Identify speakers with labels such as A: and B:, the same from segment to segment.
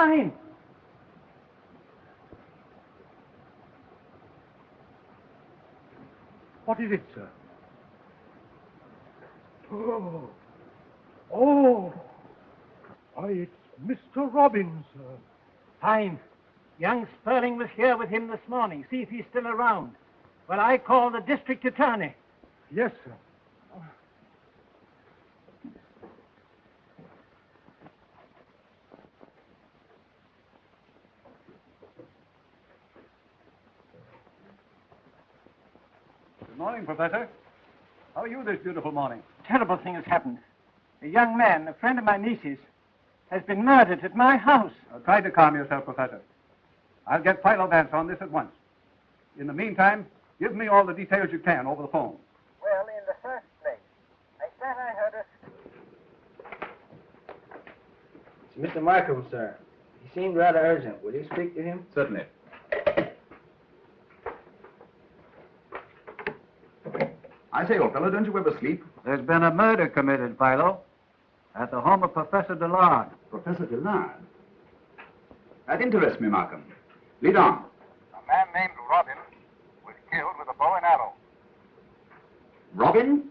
A: Time!
B: What is it, sir? Oh. Why, it's Mr. Robbins, sir.
A: Fine. Young Sperling was here with him this morning. See if he's still around. Well, I called the district attorney.
B: Yes, sir.
C: Good morning, Professor. How are you this beautiful morning?
A: Terrible thing has happened. A young man, a friend of my niece's, has been murdered at my house.
C: Try to calm yourself, Professor. I'll get Philo Vance on this at once. In the meantime, give me all the details you can over the phone.
A: Well, in the first place, I thought I heard a...
D: It's Mr. Markham, sir. He seemed rather urgent. Will you speak to him?
C: Certainly.
E: I say, old fellow, don't you ever sleep?
C: There's been a murder committed, Philo, at the home of Professor Dillard.
E: Professor Dillard? That interests me, Markham. Lead on.
F: A man named Robin was killed with a bow and arrow.
E: Robin?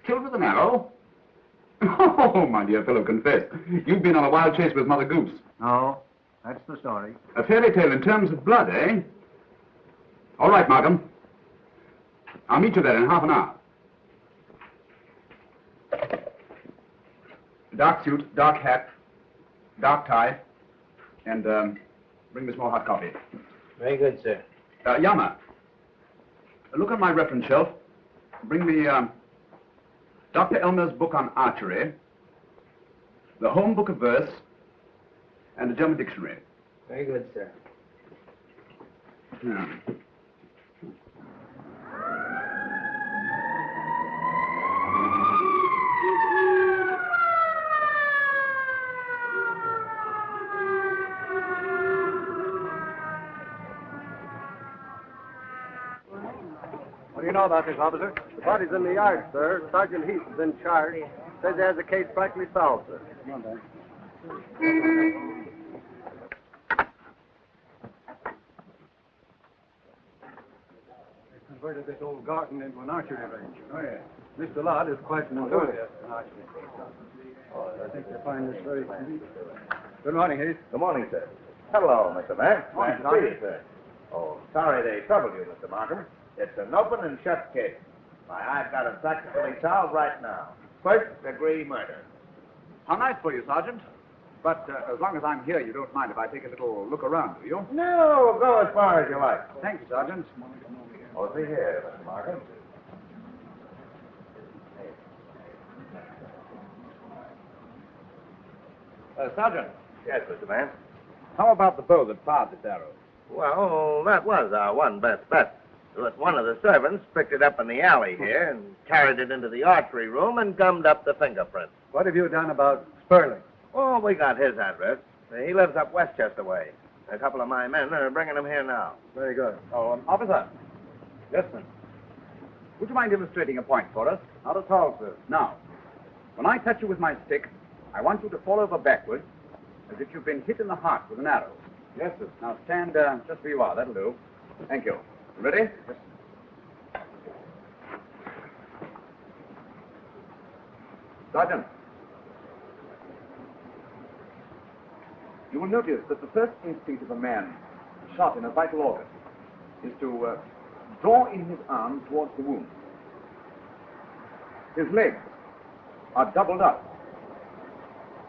E: Killed with an arrow? Oh, my dear fellow, confess. You've been on a wild chase with Mother Goose.
C: No, that's the story.
E: A fairy tale in terms of blood, eh? All right, Markham. I'll meet you there in half an hour. Dark suit, dark hat, dark tie, and bring me some more hot coffee.
D: Very good, sir.
E: Yama, look at my reference shelf. Bring me Dr. Elmer's book on archery, the home book of verse, and the German dictionary.
D: Very good, sir.
E: Yeah.
C: What do you know about this, officer?
B: The body's in the yard, sir. Sergeant Heath is in charge. Says he has the case practically solved, sir.
C: Come on, Dan. They converted this old garden into an archery range. Oh, yeah. Mr. Lott is quite an enthusiast in archery. Oh, I think you'll find this very convenient. Good morning, Heath.
F: Good morning, sir. Hello, Mr. Vance.
C: Morning,
F: Nice to see you, sir. Oh, sorry they troubled you, Mr. Markham. It's an open and shut case. Why, I've got it practically solved right now. First-degree murder.
E: How nice for you, Sergeant. But as long as I'm here, you don't mind if I take a little look around, do you?
F: No, go as far as you like.
E: Thank you, Sergeant.
F: Oh, see here, Mr. Markham.
E: Sergeant,
F: Yes, Mr. Vance.
E: how about the bow that fired this arrow?
F: Well, that was our one best bet. But one of the servants picked it up in the alley here and carried it into the archery room and gummed up the fingerprints.
C: What have you done about Sperling?
F: Oh, we got his address. He lives up Westchester way. A couple of my men are bringing him here now.
C: Very good.
E: Oh, officer.
C: Yes, sir.
E: Would you mind illustrating a point for us?
C: Not at all, sir.
E: Now, when I touch you with my stick, I want you to fall over backwards as if you've been hit in the heart with an arrow.
C: Yes, sir.
E: Now stand just where you are. That'll do. Thank you. You ready? Yes. Sergeant, you will notice that the first instinct of a man shot in a vital organ is to draw in his arm towards the wound. His legs are doubled up.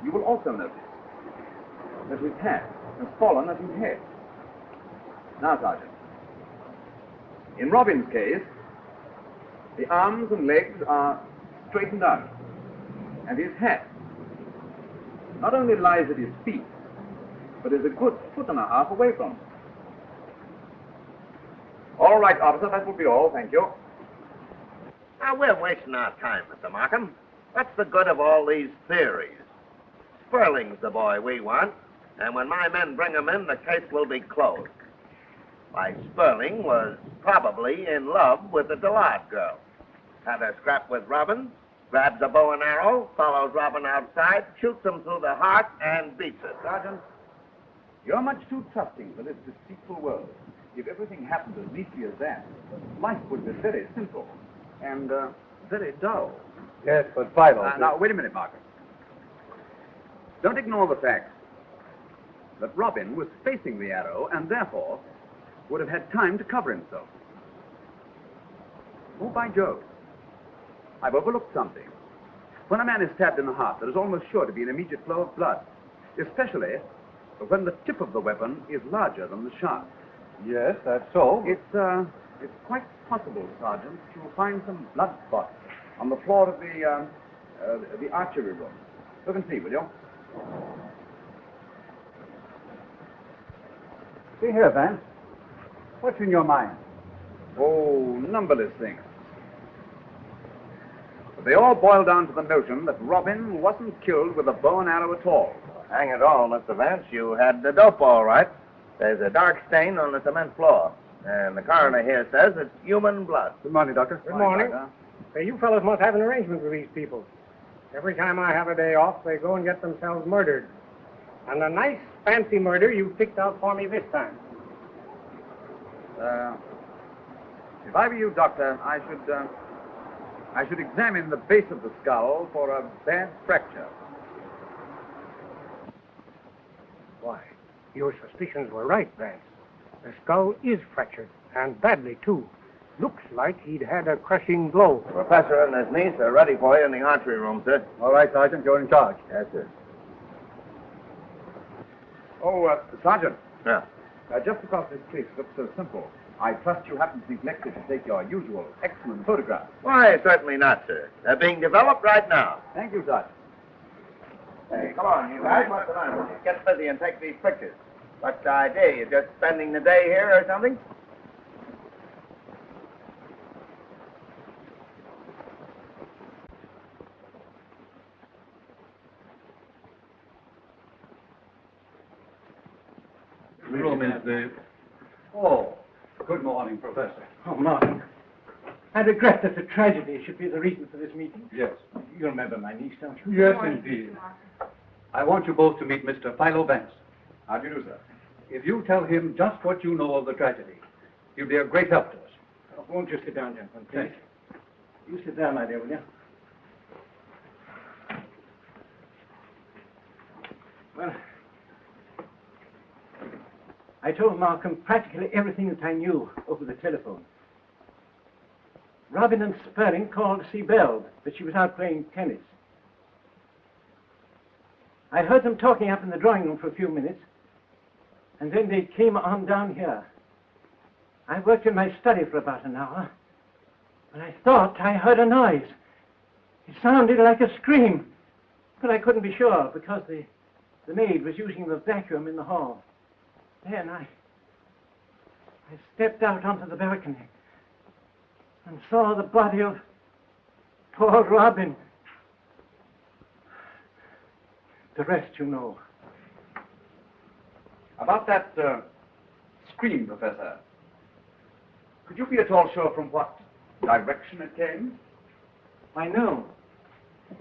E: You will also notice that his hat has fallen at his head. Now, Sergeant, in Robin's case, the arms and legs are straightened out, and his hat not only lies at his feet, but is a good foot and a half away from him. All right, officer, that will be all. Thank you.
F: Now, we're wasting our time, Mr. Markham. What's the good of all these theories? Sperling's the boy we want, and when my men bring him in, the case will be closed. Why, Sperling was probably in love with the Dillard girl. Had a scrap with Robin, grabs a bow and arrow, follows Robin outside, shoots him through the heart, and beats it.
E: Sergeant, You're much too trusting for this deceitful world. If everything happened as neatly as that, life would be very simple and very dull.
C: Yes, but Philo...
E: Now, wait a minute, Marcus. Don't ignore the fact that Robin was facing the arrow and therefore would have had time to cover himself. Oh, by Jove, I've overlooked something. When a man is stabbed in the heart, there is almost sure to be an immediate flow of blood, especially when the tip of the weapon is larger than the shaft.
C: Yes, that's so.
E: It's quite possible, Sergeant, to find some blood spots on the floor of the archery room. Look and see, will you?
C: See here, Vance. What's in your mind?
E: Oh, numberless things. But they all boil down to the notion that Robin wasn't killed with a bow and arrow at all.
F: Hang it all, Mr. Vance, you had the dope all right. There's a dark stain on the cement floor. And the coroner here says it's human blood.
C: Good morning, Doctor.
G: Good morning.
E: Doctor.
G: Hey, you fellows must have an arrangement with these people. Every time I have a day off, they go and get themselves murdered. And a nice, fancy murder you picked out for me this time.
E: If I were you, Doctor, I should examine the base of the skull for a bad fracture.
G: Why, your suspicions were right, Vance. The skull is fractured, and badly, too. Looks like he'd had a crushing blow.
F: The professor and his niece are ready for you in the archery room, sir.
C: All right, Sergeant, you're in charge.
F: Yes, sir.
E: Oh, Sergeant.
F: Yeah.
E: Just because this case looks so simple, I trust you haven't neglected to take your usual excellent photographs.
F: Why, certainly not, sir. They're being developed right now.
E: Thank you, Sergeant.
F: Hey, come on, you guys. What's the matter? Get busy and take these pictures. What's the idea? You just spending the day here or something?
C: The room is the... Oh, good morning, Professor.
A: Oh, Martin. I regret that the tragedy should be the reason for this meeting.
C: Yes.
A: You remember my niece, don't you?
C: Yes, indeed. I want you both to meet Mr. Philo Vance.
E: How do you do, sir?
C: If you tell him just what you know of the tragedy, he'll be a great help to us.
A: Oh, won't you sit down, gentlemen, please? You sit down, my dear, will you? Well, I told Malcolm practically everything that I knew over the telephone. Robin and Sperling called to see Belle, but she was out playing tennis. I heard them talking up in the drawing room for a few minutes, and then they came on down here. I worked in my study for about an hour, and I thought I heard a noise. It sounded like a scream, but I couldn't be sure because the maid was using the vacuum in the hall. Then I stepped out onto the balcony and saw the body of poor Robin. The rest you know.
E: About that scream, Professor, could you be at all sure from what direction it came?
A: I know.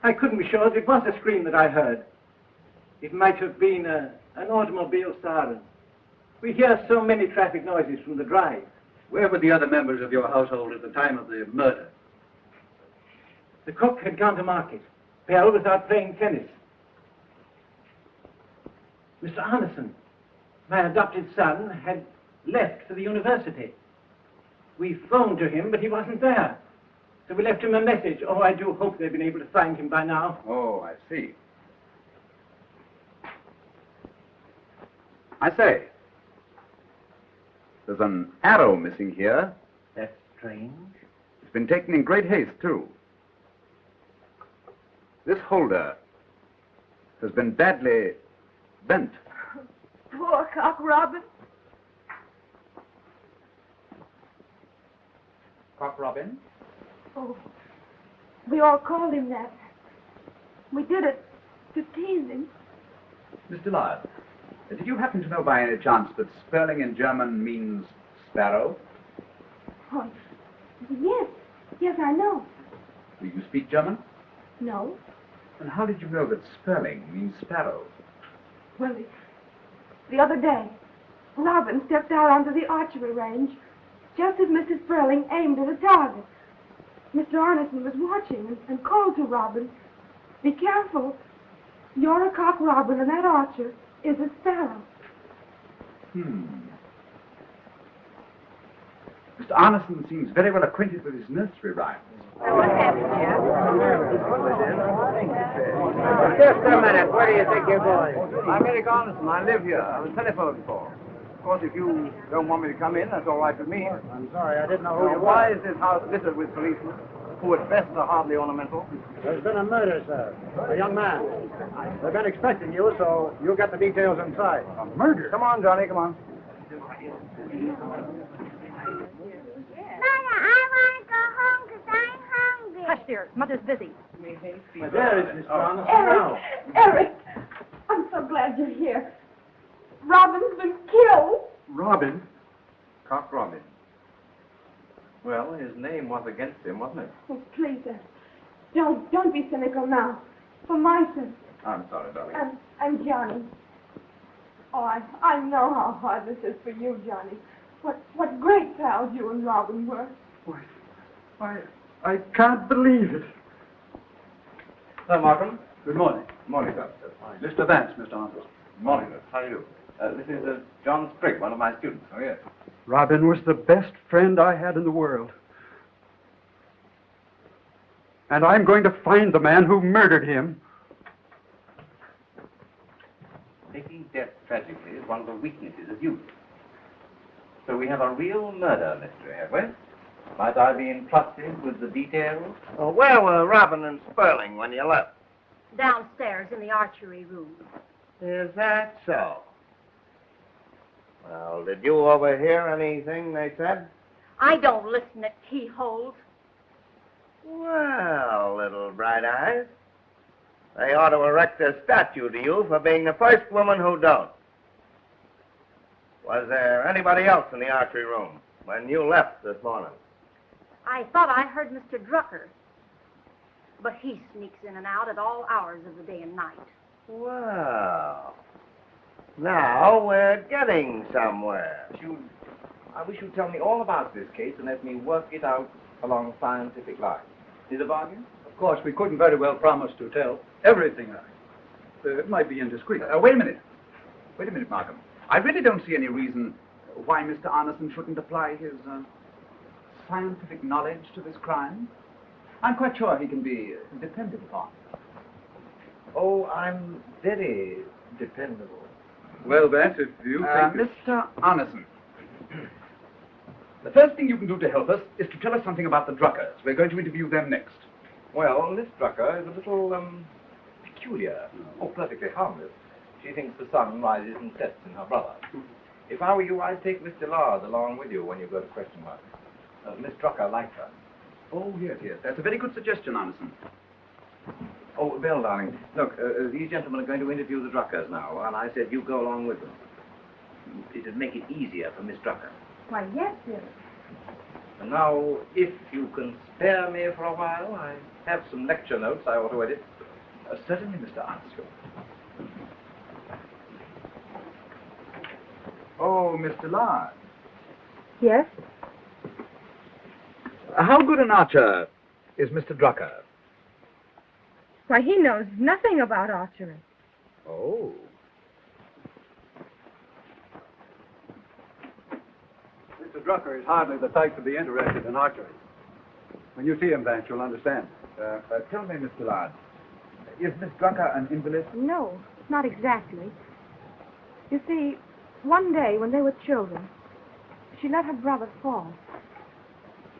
A: I couldn't be sure that it was a scream that I heard. It might have been an automobile siren. We hear so many traffic noises from the drive.
C: Where were the other members of your household at the time of the murder?
A: The cook had gone to market. Belle was out playing tennis. Mr. Anderson, my adopted son, had left for the university. We phoned to him, but he wasn't there. So we left him a message. Oh, I do hope they've been able to find him by now.
E: Oh, I see. I say, there's an arrow missing here.
A: That's strange.
E: It's been taken in great haste, too. This holder has been badly bent.
H: Poor Cock Robin.
E: Cock Robin?
H: Oh, we all called him that. We did it to tease him.
E: Mr. Lard, did you happen to know by any chance that Sperling in German means sparrow?
H: Oh, yes, I know.
E: Do you speak German?
H: No.
E: And how did you know that Sperling means sparrow?
H: Well, The other day, Robin stepped out onto the archery range just as Mrs. Sperling aimed at a target. Mr. Arneson was watching and called to Robin, "Be careful. You're a cock robin and that archer is a sparrow."
C: Mr. Arneson seems very well acquainted with his nursery rhymes.
G: Just a minute. Where do you think you're going?
B: I'm Eric Arneson. I live here. I was telephoned for. Of course, if you don't want me to come in, that's all right with me.
G: I'm sorry, I didn't know who you
B: Why
G: were.
B: is this house littered with policemen, who at best are hardly ornamental?
G: There's been a murder, sir. A young man. They've been expecting you, so you'll get the details inside.
C: A murder?
B: Come on, Johnny, come on.
I: Mother, I want to go home because I'm hungry.
J: Hush, dear. Mother's busy.
A: There is Mr. Arneson now.
H: Eric, I'm so glad you're here. Robin's been killed.
E: Robin? Cock Robin. Well, his name was against him, wasn't it?
H: Oh, please, Eric. Don't be cynical now. For my sake.
E: I'm sorry, darling.
H: And Johnny. Oh, I know how hard this is for you, Johnny. What great pals you and Robin were.
C: Why, I can't believe it.
E: Hello, Markham.
C: Good morning.
E: Morning, sir.
C: Mr. Vance, Mr. Arneson.
E: Morning, sir. How do you do? This is John Sprigg, one of my students. Oh, yes.
C: Robin was the best friend I had in the world. And I'm going to find the man who murdered him.
E: Taking death tragically is one of the weaknesses of youth. So we have a real murder mystery, have we? Might I be entrusted with the details?
F: Well, where were Robin and Sperling when you left?
J: Downstairs in the archery room.
F: Is that so? Well, did you overhear anything they said?
J: I don't listen at keyholes.
F: Well, little bright eyes, they ought to erect a statue to you for being the first woman who don't. Was there anybody else in the archery room when you left this morning?
J: I thought I heard Mr. Drucker. But he sneaks in and out at all hours of the day and night.
F: Well, now we're getting somewhere.
E: I wish you'd tell me all about this case and let me work it out along scientific lines. Is it a bargain?
C: Of course, we couldn't very well promise to tell everything. It might be indiscreet. Wait a minute. Wait a minute, Markham. I really don't see any reason why Mr. Arneson shouldn't apply his scientific knowledge to this crime. I'm quite sure he can be depended upon.
F: Oh, I'm very dependable.
C: Well, Vance, if you think... Mr. Arneson, the first thing you can do to help us is to tell us something about the Druckers. We're going to interview them next.
E: Well, Miss Drucker is a little, peculiar. Oh, perfectly harmless. She thinks the sun rises and sets in her brother. If I were you, I'd take Miss Dillard along with you when you go to question her. Miss Drucker likes her.
C: Oh, yes. That's a very good suggestion, Arneson.
E: Oh, Bill, darling, look, these gentlemen are going to interview the Druckers now, and I said you go along with them. It'd make it easier for Miss Drucker.
H: Why, yes, dear.
E: And now, if you can spare me for a while, I have some lecture notes I ought to edit.
C: Certainly, Mr. Arneson. Oh, Mr. Lard.
H: Yes?
C: How good an archer is Mr. Drucker?
H: Why, he knows nothing about archery.
C: Oh. Mr. Drucker is hardly the type to be interested in archery. When you see him, Vance, you'll understand. Tell me, Mr. Lard, is Miss Drucker an invalid?
H: No, not exactly. You see, one day when they were children, she let her brother fall.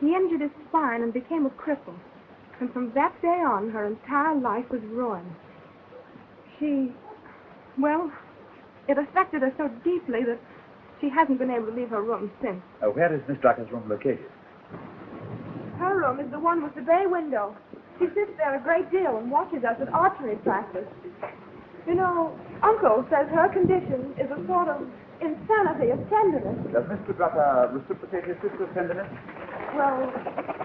H: He injured his spine and became a cripple. And from that day on, her entire life was ruined. Well, it affected her so deeply that she hasn't been able to leave her room since.
C: Where is Miss Drucker's room located?
H: Her room is the one with the bay window. She sits there a great deal and watches us at archery practice. You know, Uncle says her condition is a sort of insanity of tenderness.
C: Does Mr. Drucker reciprocate his sister's tenderness?
H: Well,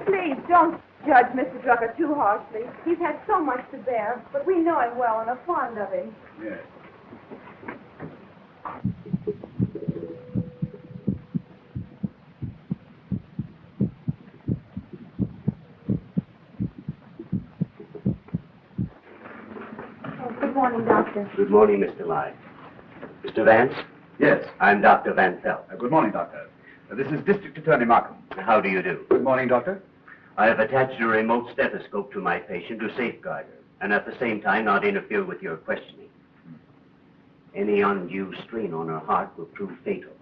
H: please don't judge Mr. Drucker too harshly. He's had so much to bear, but we know him well and are fond of him.
C: Yes.
H: Doctor.
K: Good morning, Mr. Nye. Mr. Vance?
C: Yes.
K: I'm Dr. Van Pelt.
C: Good morning, Doctor. This is District Attorney Markham.
K: How do you do?
C: Good morning, Doctor.
K: I have attached a remote stethoscope to my patient to safeguard her, and at the same time not interfere with your questioning. Any undue strain on her heart will prove fatal.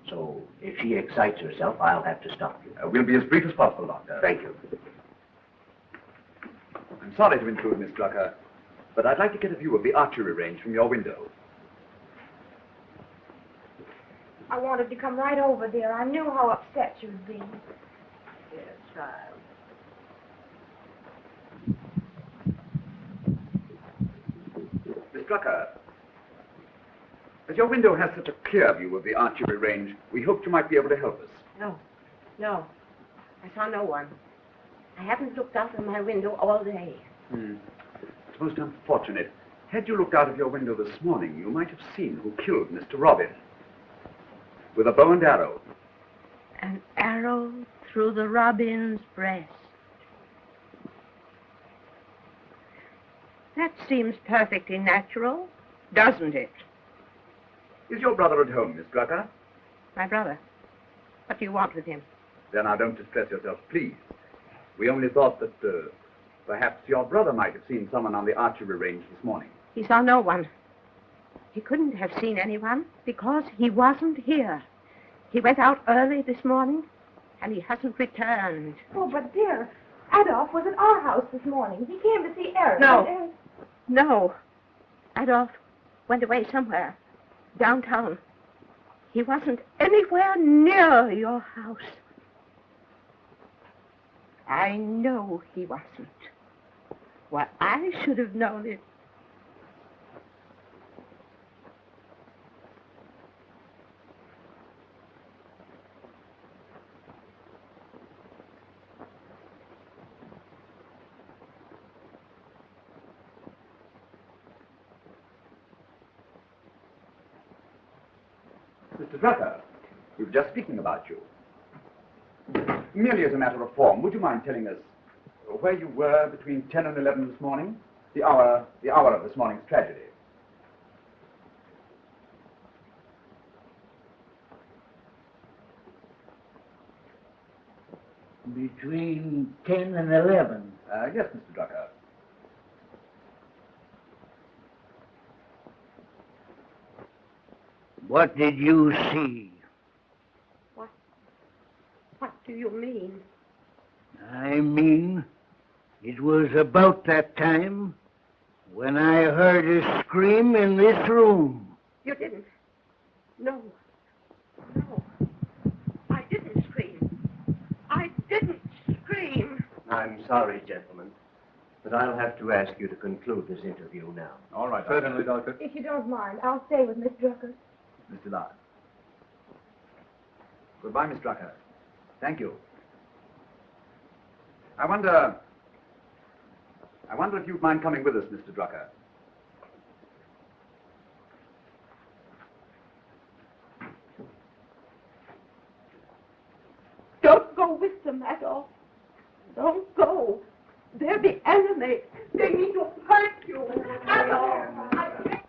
K: So, if she excites herself, I'll have to stop you.
C: We'll be as brief as possible, Doctor.
K: Thank you.
C: I'm sorry to intrude, Miss Drucker, but I'd like to get a view of the archery range from your window.
H: I wanted to come right over there. I knew how upset you'd be.
K: Yes, child.
C: Miss Drucker, as your window has such a clear view of the archery range, we hoped you might be able to help us.
L: No. I saw no one. I haven't looked out of my window all day.
C: It's most unfortunate. Had you looked out of your window this morning, you might have seen who killed Mr. Robin. With a bow and arrow.
L: An arrow through the robin's breast. That seems perfectly natural, doesn't it?
C: Is your brother at home, Miss Drucker?
L: My brother. What do you want with him?
C: Then now don't distress yourself, please. We only thought that perhaps your brother might have seen someone on the archery range this morning.
L: He saw no one. He couldn't have seen anyone because he wasn't here. He went out early this morning, and he hasn't returned.
H: Oh, but dear, Adolf was at our house this morning. He came to see Eric.
L: No. Adolf went away somewhere, downtown. He wasn't anywhere near your house. I know he wasn't. Why, I should have known it.
C: Mr. Drucker, we were just speaking about you. Merely as a matter of form, would you mind telling us where you were between 10 and 11 this morning? The hour of this morning's tragedy.
M: Between 10 and 11.
C: Yes, Mr. Drucker.
M: What did you see?
L: What do you mean?
M: I mean, it was about that time when I heard a scream in this room.
L: You didn't. No. I didn't scream. I didn't scream.
K: I'm sorry, gentlemen, but I'll have to ask you to conclude this interview now.
C: All right,
E: Certainly, Doctor.
H: If you don't mind, I'll stay with Miss Drucker.
C: Mr. Lard. Goodbye, Miss Drucker. Thank you. I wonder if you'd mind coming with us, Mr. Drucker.
L: Don't go with them, Adolf. Don't go. They're the enemy. They mean to hurt you. Adolf, I beg.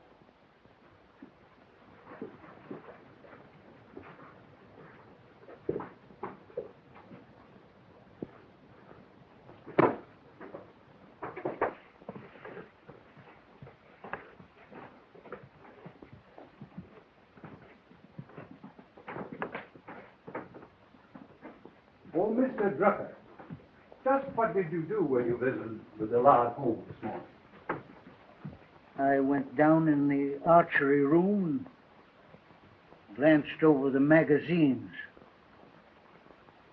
C: Oh, Mr. Drucker, just what did you do when you visited with the Lard home this morning?
M: I went down in the archery room and glanced over the magazines.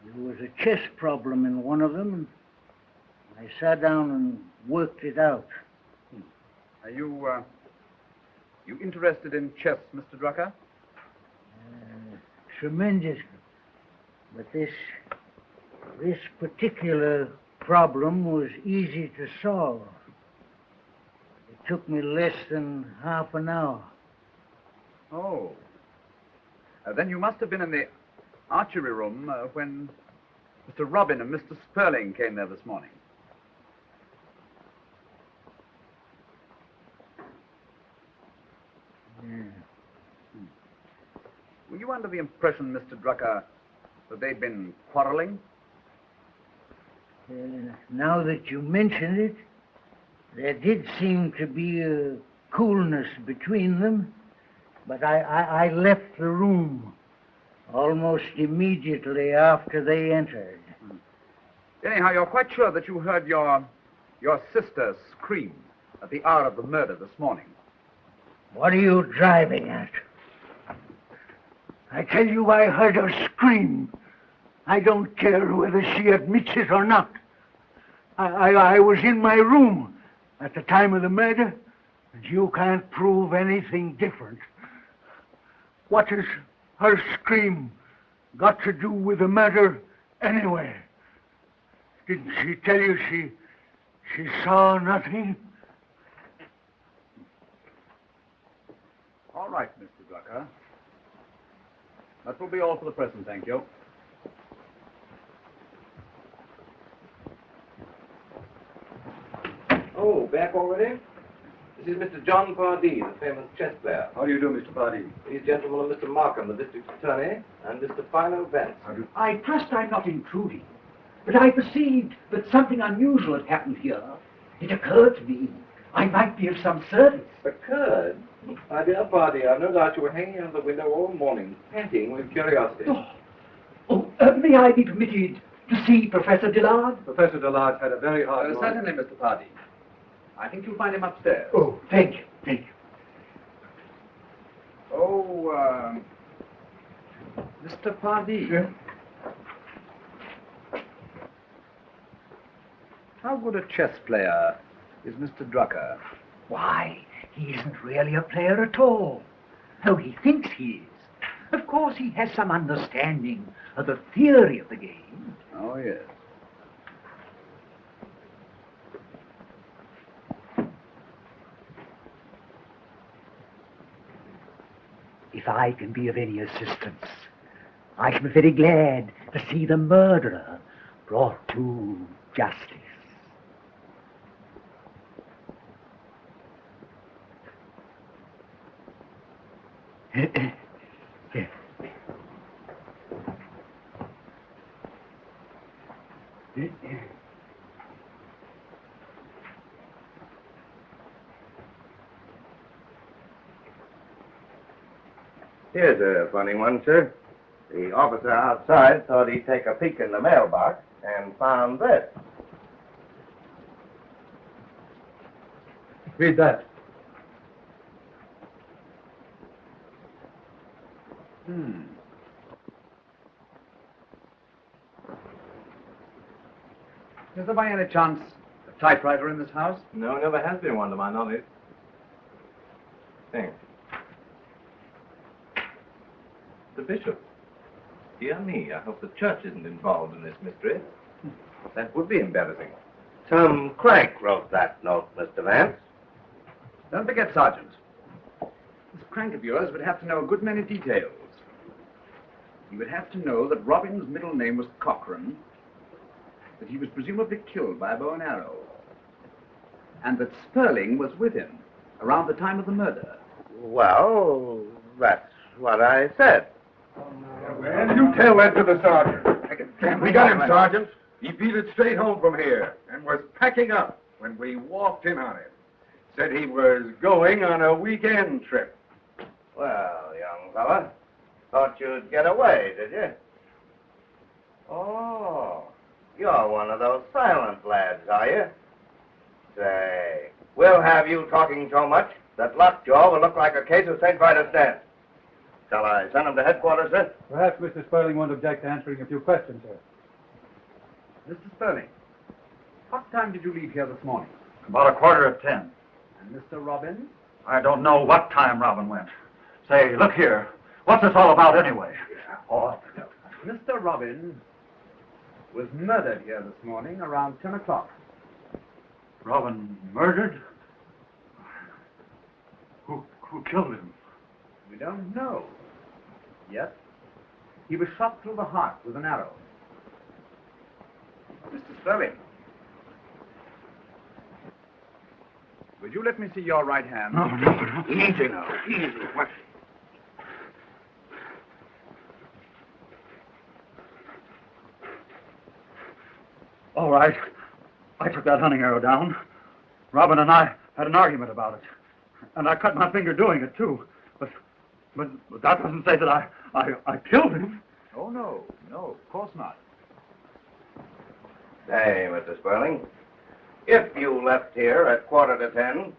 M: There was a chess problem in one of them, and I sat down and worked it out.
C: Are you interested in chess, Mr. Drucker?
M: Tremendously. But this particular problem was easy to solve. It took me less than half an hour.
C: Oh. Then you must have been in the archery room when Mr. Robin and Mr. Sperling came there this morning. Were you under the impression, Mr. Drucker, that they'd been quarreling?
M: Now that you mention it, there did seem to be a coolness between them, but I left the room almost immediately after they entered.
C: Anyhow, you're quite sure that you heard your sister scream at the hour of the murder this morning?
M: What are you driving at? I tell you, I heard her scream. I don't care whether she admits it or not. I was in my room at the time of the murder, and you can't prove anything different. What has her scream got to do with the murder anyway? Didn't she tell you she saw nothing?
C: All right, Mr. Drucker. That will be all for the present, thank you.
N: Oh, back already? This is Mr. John Pardee, the famous chess player.
C: How do you do, Mr. Pardee?
N: These gentlemen are Mr. Markham, the district attorney, and Mr. Philo Vance.
O: I trust I'm not intruding, but I perceived that something unusual had happened here. It occurred to me I might be of some service.
N: Occurred? My dear Pardee, I've no doubt you were hanging out of the window all morning, panting with curiosity.
O: May I be permitted to see Professor Dillard?
C: Professor Dillard had a very hard morning. Certainly, Mr. Pardee. I think you'll find him upstairs.
O: Oh, thank you, thank you.
C: Oh, Mr. Pardee.
O: Yeah?
C: How good a chess player is Mr. Drucker?
O: Why, he isn't really a player at all, though he thinks he is. Of course, he has some understanding of the theory of the game.
C: Oh, yes.
O: If I can be of any assistance, I shall be very glad to see the murderer brought to justice.
F: Here's a funny one, sir. The officer outside thought he'd take a peek in the mailbox and found this.
C: Read that. Is there by any chance a typewriter in this house?
N: No, never has been one to my knowledge. Thanks. The bishop. Dear me, I hope the church isn't involved in this mystery.
C: That would be embarrassing.
F: Some crank wrote that note, Mr. Vance.
C: Don't forget, Sergeant. This crank of yours would have to know a good many details. He would have to know that Robin's middle name was Cochrane, that he was presumably killed by a bow and arrow, and that Sperling was with him around the time of the murder.
F: Well, that's what I said.
E: Well, you tell that to the sergeant. We got him, Sergeant. He beat it straight home from here and was packing up when we walked in on him. Said he was going on a weekend trip.
F: Well, young fella, thought you'd get away, did you? Oh, you're one of those silent lads, are you? Say, we'll have you talking so much that Lockjaw will look like a case of St. Vitus dance. Shall I send him to headquarters, sir?
P: Perhaps Mr. Sperling won't object to answering a few questions, sir.
C: Mr. Sperling, what time did you leave here this morning?
Q: About 10:15.
C: And Mr. Robin?
Q: I don't know what time Robin went. Say, look here. What's this all about anyway? Oh,
C: Mr. Robin was murdered here this morning around 10 o'clock.
Q: Robin murdered? Who killed him?
C: We don't know. Yet, he was shot through the heart with an arrow. Mr. Sperling, Would you let me see your right hand?
M: No.
B: Easy now. Easy. What?
Q: All right. I took that hunting arrow down. Robin and I had an argument about it. And I cut my finger doing it, too. But that doesn't say that I killed him.
C: Oh, no, of course not.
F: Hey, Mr. Sperling. If you left here at 10:15,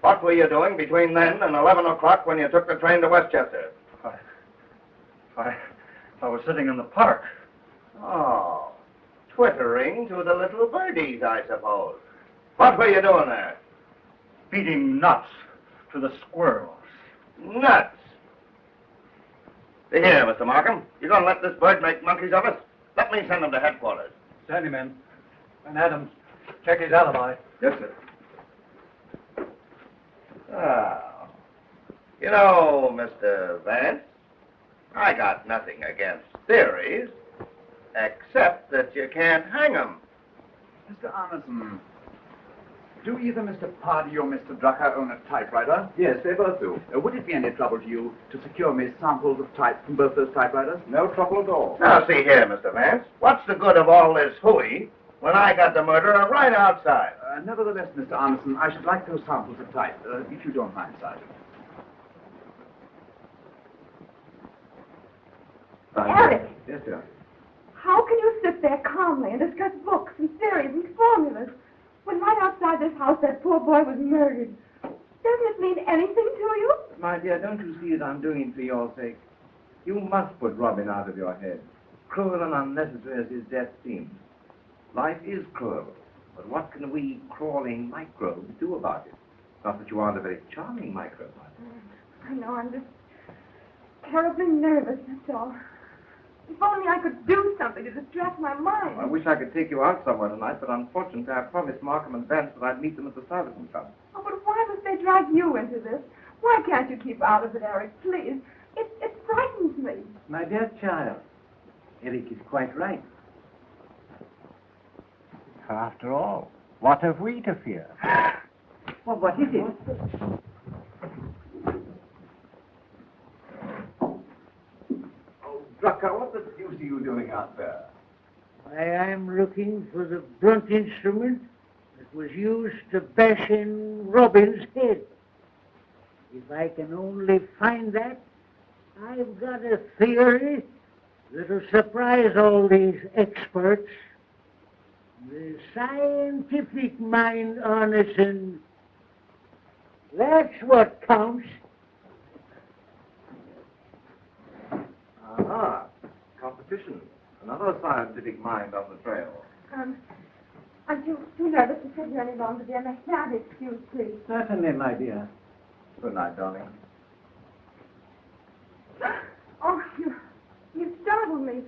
F: what were you doing between then and 11 o'clock when you took the train to Westchester?
Q: I was sitting in the park.
F: Oh, twittering to the little birdies, I suppose. What were you doing there?
Q: Feeding nuts to the squirrels.
F: Nuts. See here, Mr. Markham. You gonna let this bird make monkeys of us? Let me send him to headquarters.
P: Send him in. And Adams, check his alibi.
C: Yes, sir.
F: Oh. You know, Mr. Vance, I got nothing against theories, except that you can't hang them.
C: Mr. Arneson, do either Mr. Pardee or Mr. Drucker own a typewriter?
E: Yes, they both do.
C: Would it be any trouble to you to secure me samples of type from both those typewriters?
E: No trouble at all.
F: Now, see here, Mr. Vance. What's the good of all this hooey when I got the murderer right outside?
C: Nevertheless, Mr. Arneson, I should like those samples of type, if you don't mind, Sergeant.
H: Eric!
E: Yes, sir.
H: How can you sit there calmly and discuss books and theories and formulas when right outside this house that poor boy was murdered? Doesn't it mean anything to you?
E: My dear, don't you see that I'm doing it for your sake? You must put Robin out of your head. Cruel and unnecessary as his death seems. Life is cruel, but what can we crawling microbes do about it? Not that you aren't a very charming microbe.
H: I know, I'm just terribly nervous, that's all. If only I could do something to distract my mind.
E: I wish I could take you out somewhere tonight, but unfortunately I promised Markham and Vance that I'd meet them at the Stuyvesant Club.
H: Oh, but why must they drag you into this? Why can't you keep out of it, Eric, please? It frightens me.
A: My dear child, Eric is quite right. After all, what have we to fear?
O: Well, what is it?
E: Drucker, what the deuce are you doing out there?
M: I'm looking for the blunt instrument that was used to bash in Robin's head. If I can only find that, I've got a theory that'll surprise all these experts. The scientific mind, Arneson, that's what counts.
E: Aha, competition. Another scientific mind on the trail.
H: I'm too nervous to sit here any longer, dear. May I be excused, please?
A: Certainly, my dear.
E: Good night, darling.
H: Oh, you startled me.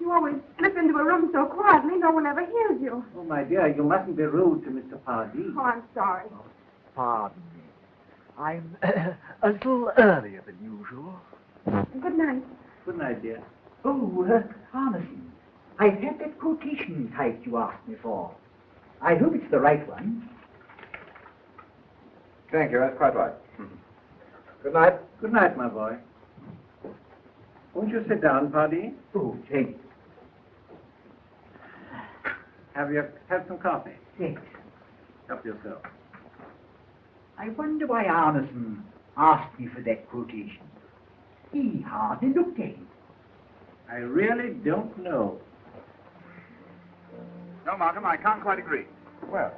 H: You always slip into a room so quietly, no one ever hears you.
A: Oh, my dear, you mustn't be rude to Mr. Pardee.
H: Oh, I'm sorry.
O: Pardon me. I'm a little earlier than usual.
H: Good night.
A: Good night, dear.
O: Oh, Arneson, I've had that quotation typed you asked me for. I hope it's the right one.
E: Thank you, that's quite right. Good night.
A: Good night, my boy. Won't you sit down, Pardee?
O: Oh, thank you.
A: Have you had some coffee?
O: Thanks.
A: Help yourself.
O: I wonder why Arneson asked me for that quotation. He hardly looked at it.
A: I really don't know.
C: No, Markham, I can't quite agree.
E: Well.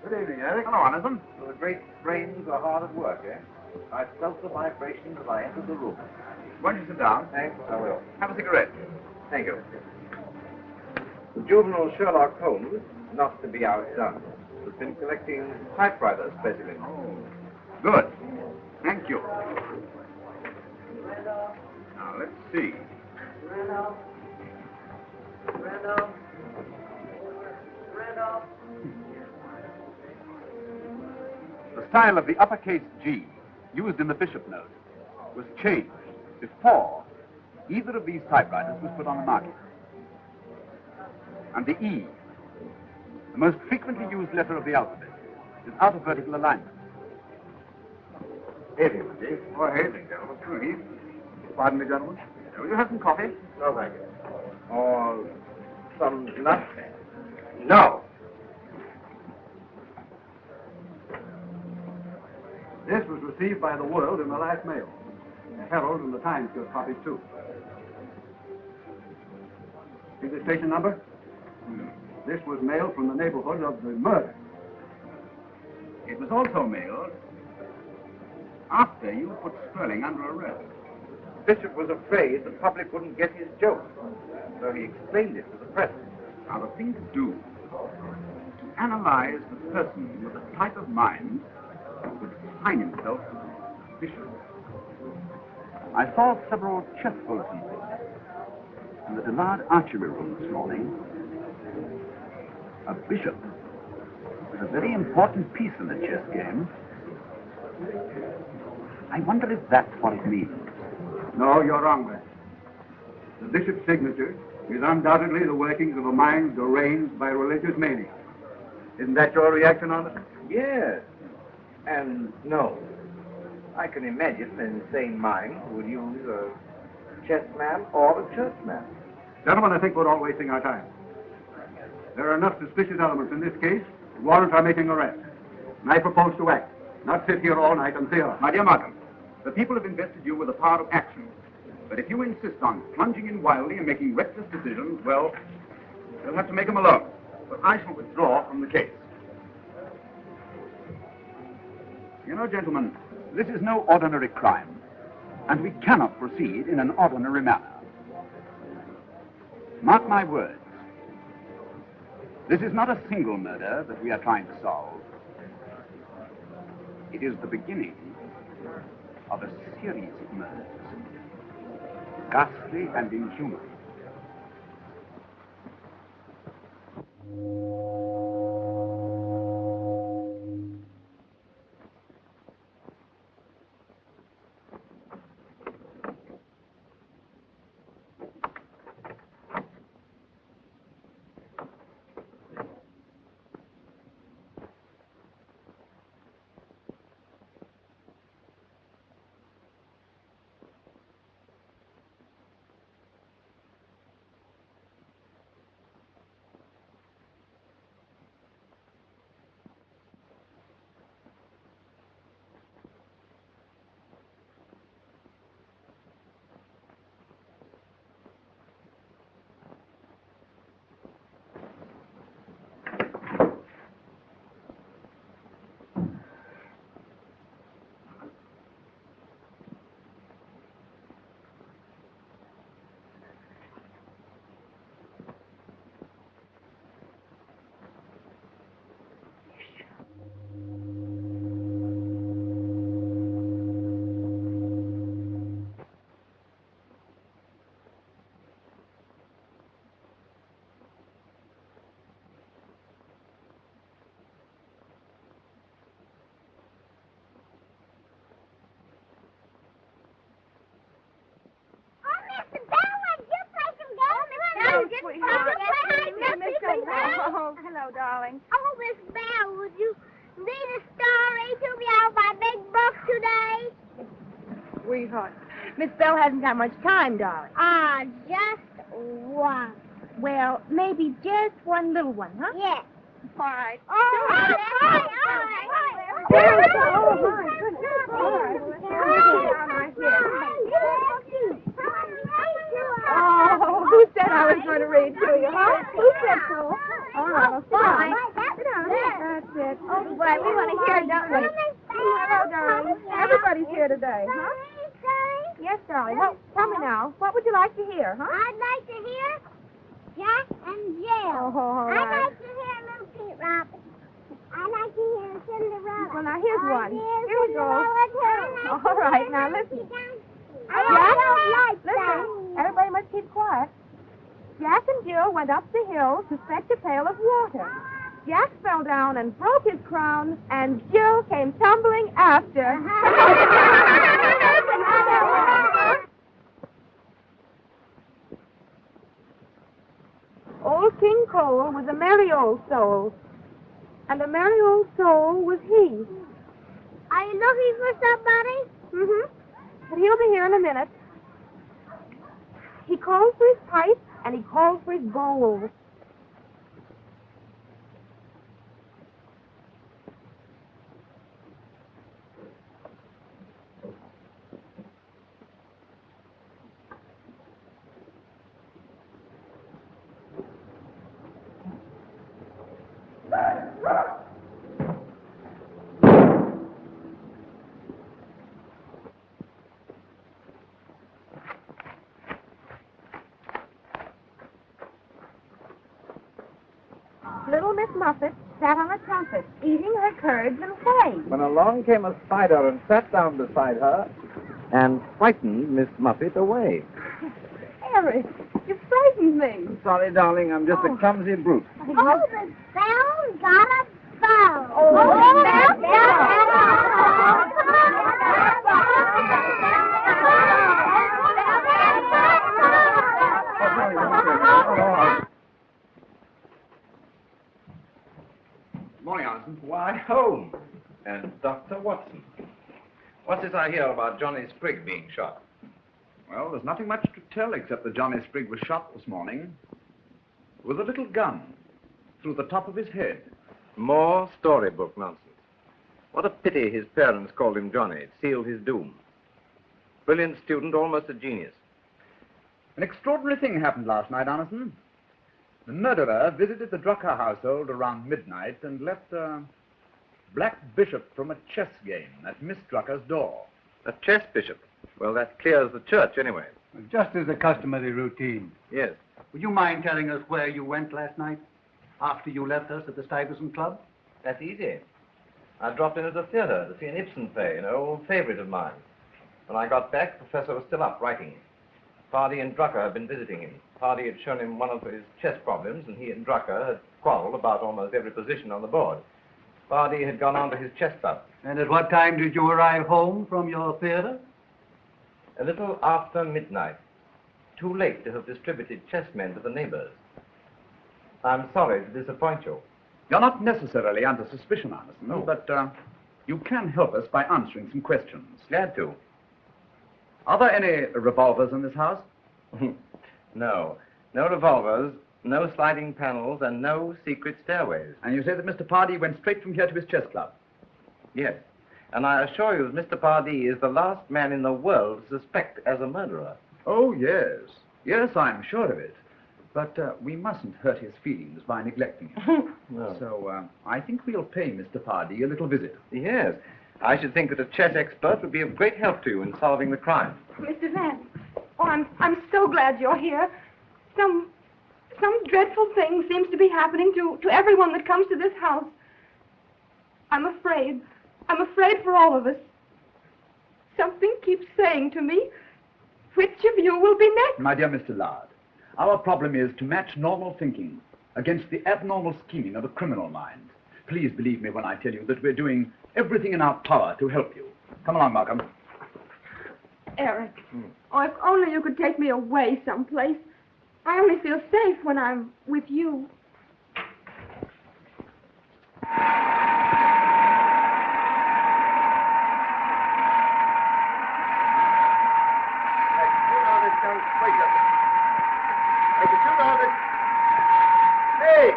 E: Good evening, Eric.
C: Hello, Arneson.
E: So the great brains are hard at work, eh? I felt the vibrations as I entered the room.
C: Won't you sit down?
E: Thanks, I will.
C: Have a cigarette.
E: Thank you. The juvenile Sherlock Holmes, not to be outdone, has been collecting typewriter specimens.
C: Good. Thank you. Now, let's see. The style of the uppercase G used in the Bishop note was changed before either of these typewriters was put on the market. And the E, the most frequently used letter of the alphabet, is out of vertical alignment.
B: Evening, Chief. Oh, evening, gentlemen. Good evening. Pardon me, gentlemen.
C: Will you have some coffee?
B: No, thank you. Or some nuts? No.
Q: This was received by the World in the last mail. The Herald and the Times got copies, too. See the station number? This was mailed from the neighborhood of the murder.
C: It was also mailed after you put Sterling under arrest.
B: Bishop was afraid the public wouldn't get his joke, so he explained it to the press.
C: Now, the thing to do is to analyze the person with a type of mind who would sign himself Bishop. I saw several chess bulletins in the Dillard archery room this morning. A bishop is a very important piece in the chess game. I wonder if that's what it means.
Q: No, you're wrong, Vance. The bishop's signature is undoubtedly the workings of a mind deranged by religious mania. Isn't that your reaction on it?
B: Yes. And no. I can imagine an insane mind would use a chessman or a churchman.
Q: Gentlemen, I think we're all wasting our time. There are enough suspicious elements in this case to warrant our making arrests. And I propose to act, not sit here all night and theorize.
C: My dear Markham, the people have invested you with a power of action. But if you insist on plunging in wildly and making reckless decisions, well, you'll have to make them alone. But I shall withdraw from the case. You know, gentlemen, this is no ordinary crime, and we cannot proceed in an ordinary manner. Mark my words. This is not a single murder that we are trying to solve. It is the beginning of a series of murders, ghastly and inhuman.
I: Hello, darling. Oh, Miss Bell, would you read a story to me out of my big book today?
L: Sweetheart, Miss Bell hasn't got much time, darling.
I: Just one.
L: Well, maybe just one little one, huh?
I: Yes.
L: All right.
I: Oh, my
L: Oh, who said I was going to read to you, huh? Who said so? Oh, fine. That's it. Oh, well, we want to hear it, don't we? Hello, darling. Everybody's here today, huh? Yes, darling. Well, tell me now, what would you like to hear, huh?
I: I'd like to hear Jack and Jill.
L: Oh, all right.
I: I'd like to hear Little Pete Rabbit. I'd like to hear Cinderella.
L: Well, now, here's one. Here we go.
I: Cinderella, too.
L: All right, now, listen. Listen, everybody must keep quiet. Jack and Jill went up the hill to fetch a pail of water. Jack fell down and broke his crown, and Jill came tumbling after. Old King Cole was a merry old soul. And a merry old soul was he.
I: Are you looking for somebody?
L: Mm-hmm. But he'll be here in a minute. He calls for his pipe, and he calls for his bowl. Little Miss Muffet sat on a trumpet, eating her curds and whey.
B: When along came a spider and sat down beside her and frightened Miss Muffet away.
L: Eric, you frightened me.
B: I'm sorry, darling, I'm just a clumsy brute.
I: Oh, the bell got a bow.
L: Oh,
I: the bell got
N: Morning, Anderson. Why, home. And Dr. Watson. What's this I hear about Johnny Sprigg being shot?
C: Well, there's nothing much to tell except that Johnny Sprigg was shot this morning with a little gun through the top of his head.
B: More storybook nonsense. What a pity his parents called him Johnny. It sealed his doom. Brilliant student, almost a genius.
C: An extraordinary thing happened last night, Anderson. The murderer visited the Drucker household around midnight and left a black bishop from a chess game at Miss Drucker's door.
B: A chess bishop? Well, that clears the church anyway.
P: Just as a customary routine.
B: Yes.
P: Would you mind telling us where you went last night after you left us at the Stuyvesant Club?
B: That's easy. I dropped in at the theater to see an Ibsen play, an old favorite of mine. When I got back, the professor was still up writing. Pardee and Drucker had been visiting him. Pardee had shown him one of his chess problems, and he and Drucker had quarreled about almost every position on the board. Pardee had gone on to his chess club.
P: And at what time did you arrive home from your theater?
B: A little after midnight. Too late to have distributed chessmen to the neighbors. I'm sorry to disappoint you.
C: You're not necessarily under suspicion, Anderson, but you can help us by answering some questions.
B: Glad to.
C: Are there any revolvers in this house?
B: No. No revolvers, no sliding panels, and no secret stairways.
C: And you say that Mr. Pardee went straight from here to his chess club?
B: Yes. And I assure you that Mr. Pardee is the last man in the world to suspect as a murderer.
C: Oh, yes. Yes, I'm sure of it. But we mustn't hurt his feelings by neglecting him.
B: No.
C: So I think we'll pay Mr. Pardee a little visit.
B: Yes. I should think that a chess expert would be of great help to you in solving the crime.
H: Mr. Vance. Oh, I'm so glad you're here. Some dreadful thing seems to be happening to everyone that comes to this house. I'm afraid. I'm afraid for all of us. Something keeps saying to me, which of you will be next?
C: My dear Mr. Lard, our problem is to match normal thinking against the abnormal scheming of a criminal mind. Please believe me when I tell you that we're doing everything in our power to help you. Come along, Markham.
H: Eric. Oh, if only you could take me away someplace. I only feel safe when I'm with you.
F: Hey!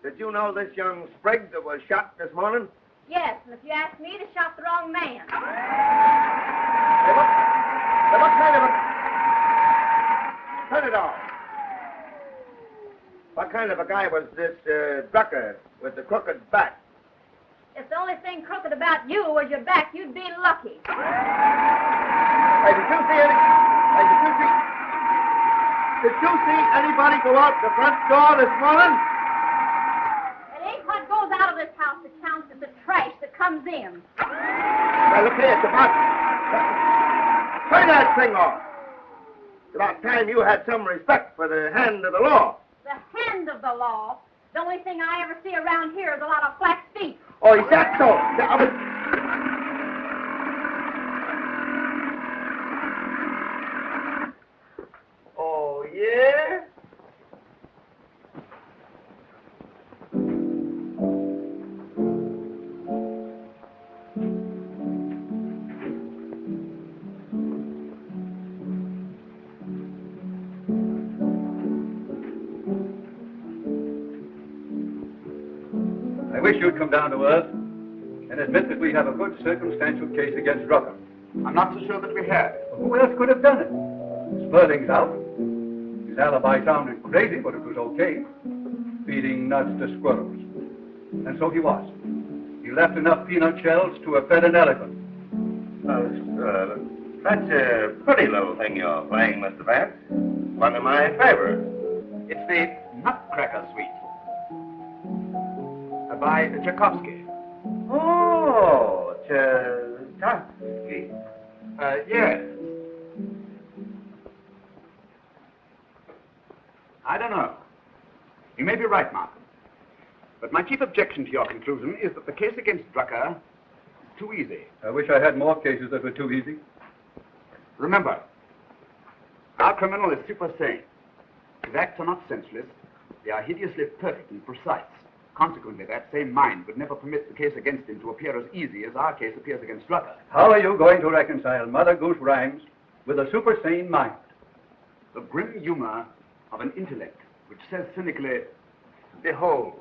F: Did you know this young Sprigg that was shot this morning?
J: Yes, and if you ask me, they shot the wrong man.
F: Hey, what kind of a... Turn it off. What kind of a guy was this Drucker with the crooked back?
J: If the only thing crooked about you was your back, you'd be lucky.
F: Hey, did you see any... Hey, did you see anybody go out the front door this morning?
J: It ain't what goes out of this house that counts, it's the trash that comes in.
F: Now, look here, it's about... Turn that thing off. It's about time you had some respect for the hand of the law.
J: The hand of the law. The only thing I ever see around here is a lot of flat feet.
F: Oh, is that so? Oh, yeah?
Q: wish you'd come down to earth and admit that we have a good circumstantial case against Drucker.
C: I'm not so sure that we have.
Q: Who else could have done it? Sperling's out. His alibi sounded crazy, but it was okay. Feeding nuts to squirrels. And so he was. He left enough peanut shells to have fed an elephant.
F: That's a pretty little thing you're playing, Mr. Vance. One of my favorites.
C: It's the Nutcracker Suite by Tchaikovsky.
F: Oh, Tchaikovsky.
C: Yes. I don't know. You may be right, Markham. But my chief objection to your conclusion is that the case against Drucker is too easy.
Q: I wish I had more cases that were too easy.
C: Remember, our criminal is super sane. His acts are not senseless. They are hideously perfect and precise. Consequently, that same mind would never permit the case against him to appear as easy as our case appears against Drucker.
Q: How are you going to reconcile Mother Goose rhymes with a super sane mind?
C: The grim humor of an intellect which says cynically, behold,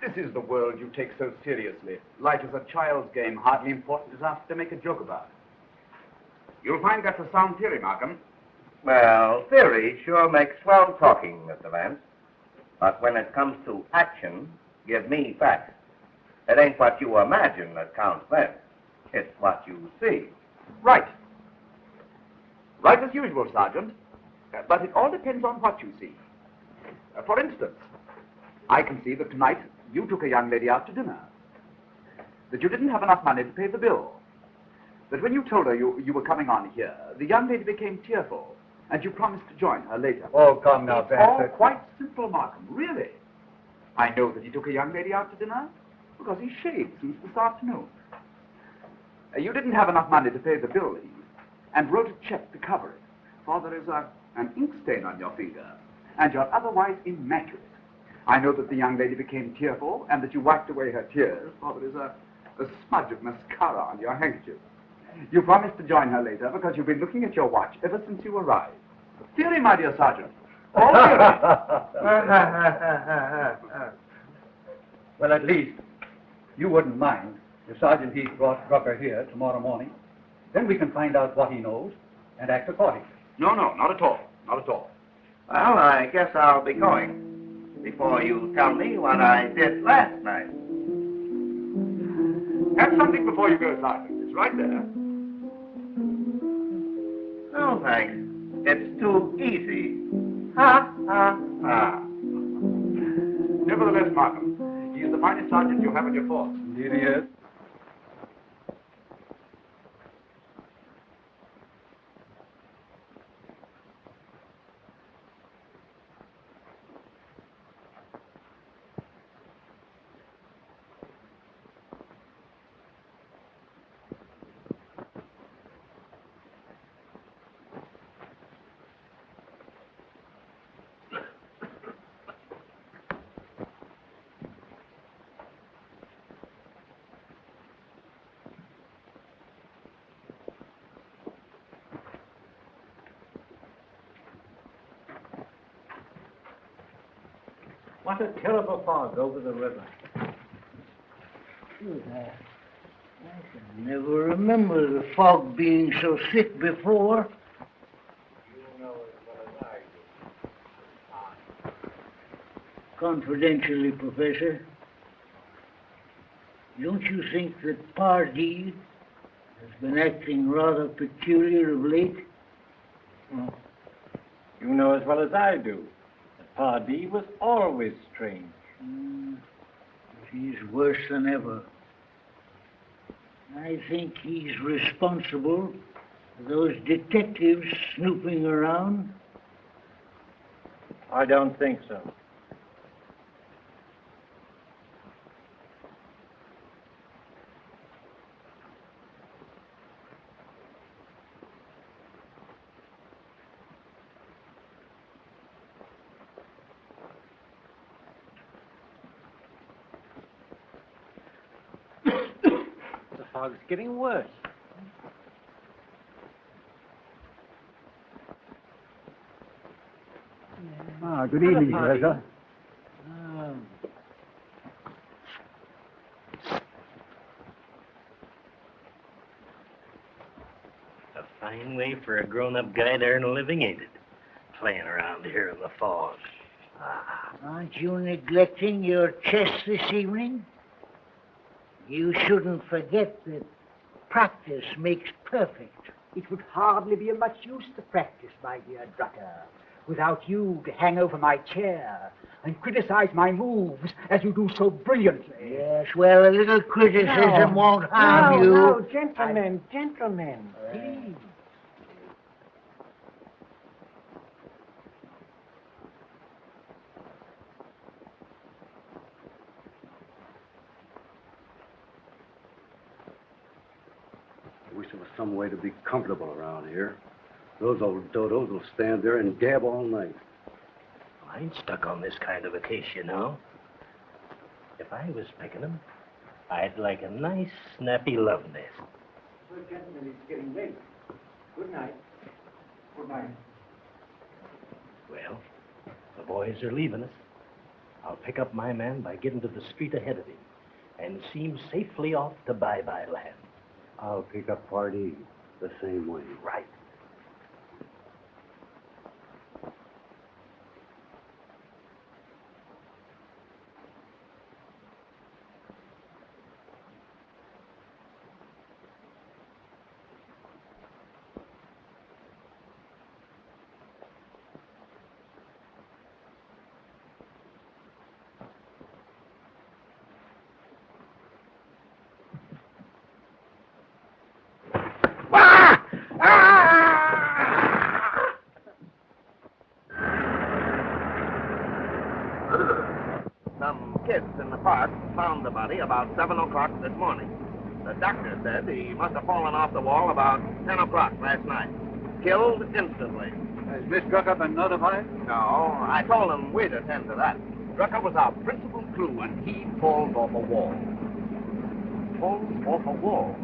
C: this is the world you take so seriously. Life is a child's game, hardly important enough to make a joke about. You'll find that's a sound theory, Markham.
F: Well, theory sure makes swell talking, Mr. Vance. But when it comes to action, give me facts. It ain't what you imagine that counts then. It's what you see.
C: Right. Right as usual, Sergeant. But it all depends on what you see. For instance, I can see that tonight you took a young lady out to dinner. That you didn't have enough money to pay the bill. That when you told her you were coming on here, the young lady became tearful, and you promised to join her later.
Q: Oh, come now,
C: It's
Q: Vance.
C: all quite simple, Markham, really. I know that he took a young lady out to dinner because he shaved since this afternoon. You didn't have enough money to pay the bill, Eve, and wrote a check to cover it, for there is an ink stain on your finger, and you're otherwise immaculate. I know that the young lady became tearful, and that you wiped away her tears, for there is a smudge of mascara on your handkerchief. You promised to join her later because you've been looking at your watch ever since you arrived. Theory, my dear Sergeant. All theory.
Q: Well, at least you wouldn't mind if Sergeant Heath brought Drucker here tomorrow morning. Then we can find out what he knows and act accordingly.
C: No, not at all. Not at all.
F: Well, I guess I'll be going before you tell me what I did last night.
C: Have something before you go, Sergeant. It's right there.
F: No, thanks. It's too easy. Ha, ha, ha.
C: Nevertheless, Markham, he is the finest sergeant you have in your force.
Q: Indeed he is.
A: What a terrible fog over the river.
M: I can never remember the fog being so thick before. Confidentially, Professor, don't you think that Pardee has been acting rather peculiar of late?
A: Well, you know as well as I do that Pardee was always strange.
M: He's worse than ever. I think he's responsible for those detectives snooping around.
A: I don't think so. The fog's getting worse.
Q: Good evening,
A: Professor.
R: for a grown-up guy to earn a living, ain't it? Playing around here in the fog.
O: Aren't you neglecting your chess this evening? You shouldn't forget that practice makes perfect.
C: It would hardly be of much use to practice, my dear Drucker, without you to hang over my chair and criticize my moves as you do so brilliantly.
O: Yes, well, a little criticism won't harm you.
A: No, gentlemen, gentlemen, please.
S: I wish there was some way to be comfortable around here. Those old dodos will stand there and gab all night.
R: I ain't stuck on this kind of a case, you know. If I was picking 'em, I'd like a nice, snappy love nest.
A: Well, gentlemen, it's getting late. Good night. Good night.
R: Well, the boys are leaving us. I'll pick up my man by getting to the street ahead of him and see him safely off to bye-bye land.
S: I'll pick up Pardee the same way.
R: Right.
F: Some kids in the park found the body about 7 o'clock this morning. The doctor said he must have fallen off the wall about 10 o'clock last night. Killed instantly.
C: Has Miss Drucker been notified?
F: No, I told him we'd attend to that.
C: Drucker was our principal clue, and he falls off a wall. Falls off a wall?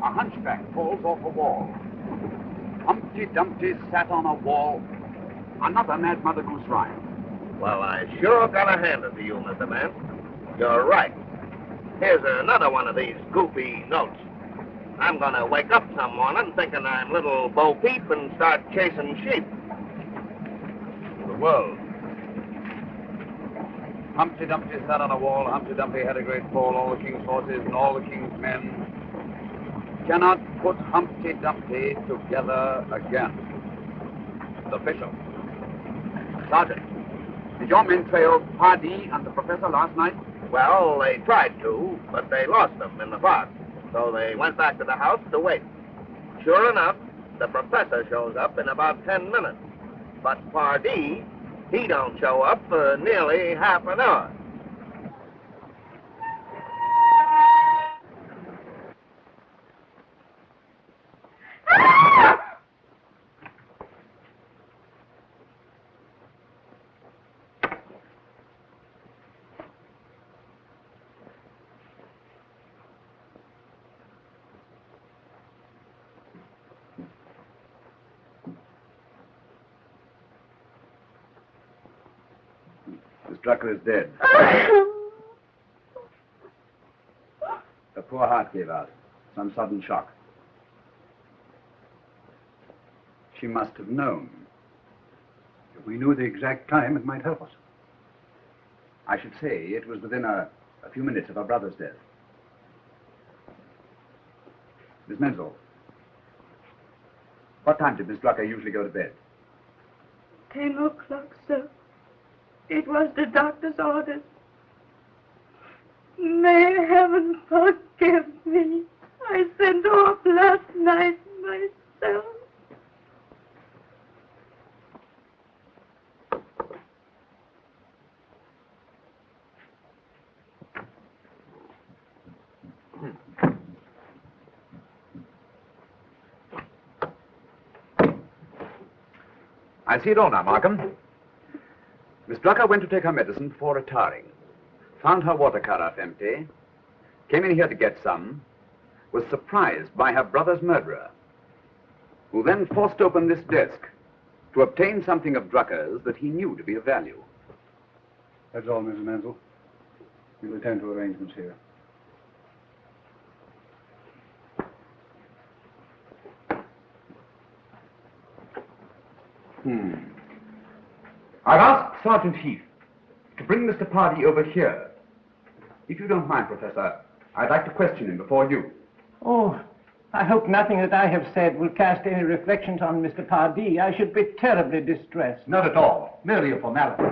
C: A hunchback falls off a wall. Humpty Dumpty sat on a wall. Another Mad Mother Goose rhyme.
F: Well, I sure gotta hand it to you, Mr. Vance. You're right. Here's another one of these goofy notes. I'm gonna wake up some morning thinking I'm little Bo Peep and start chasing sheep.
C: The world. Humpty Dumpty sat on a wall. Humpty Dumpty had a great fall. All the king's horses and all the king's men cannot put Humpty Dumpty together again. The bishop. Sergeant, did your men trail Pardee and the professor last night?
F: Well, they tried to, but they lost them in the fog. So they went back to the house to wait. Sure enough, the professor shows up in about 10 minutes. But Pardee, he don't show up for nearly half an hour.
C: Miss Drucker is dead. Her poor heart gave out. Some sudden shock. She must have known.
Q: If we knew the exact time, it might help us.
C: I should say it was within a few minutes of her brother's death. Miss Menzel, what time did Miss Drucker usually go to bed?
H: 10 o'clock, sir. It was the doctor's orders. May heaven forgive me. I sent off last night myself.
C: I see it all now, Markham. Miss Drucker went to take her medicine before retiring. Found her water carafe empty. Came in here to get some. Was surprised by her brother's murderer, who then forced open this desk to obtain something of Drucker's that he knew to be of value.
Q: That's all, Mrs. Menzel. We'll attend to arrangements here.
C: I've asked Sergeant Heath to bring Mr. Pardee over here. If you don't mind, Professor, I'd like to question him before you.
A: Oh, I hope nothing that I have said will cast any reflections on Mr. Pardee. I should be terribly distressed.
C: Not at all. Merely a formality.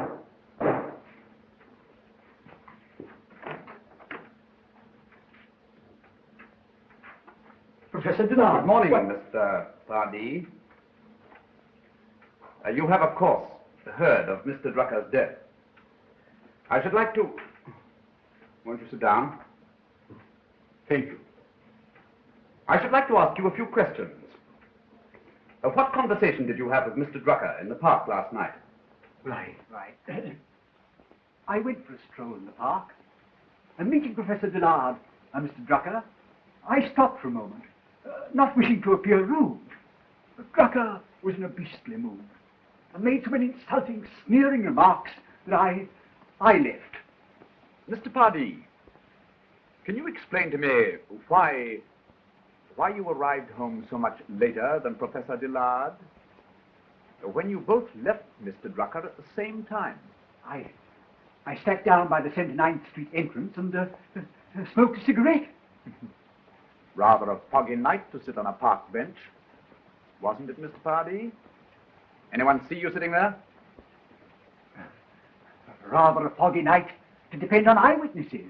O: Professor Denard.
C: Good morning, Mr. Pardee. You have, of course, heard of Mr. Drucker's death. I should like to... Won't you sit down?
O: Thank you.
C: I should like to ask you a few questions. What conversation did you have with Mr. Drucker in the park last night?
O: Right. I went for a stroll in the park, and meeting Professor Denard and Mr. Drucker, I stopped for a moment, not wishing to appear rude. But Drucker was in a beastly mood, and made so many insulting, sneering remarks that I left.
C: Mr. Pardee, can you explain to me why you arrived home so much later than Professor Dillard? When you both left Mr. Drucker at the same time.
O: I sat down by the 79th Street entrance and smoked a cigarette.
C: Rather a foggy night to sit on a park bench, wasn't it, Mr. Pardee? Anyone see you sitting there?
O: Rather a foggy night to depend on eyewitnesses.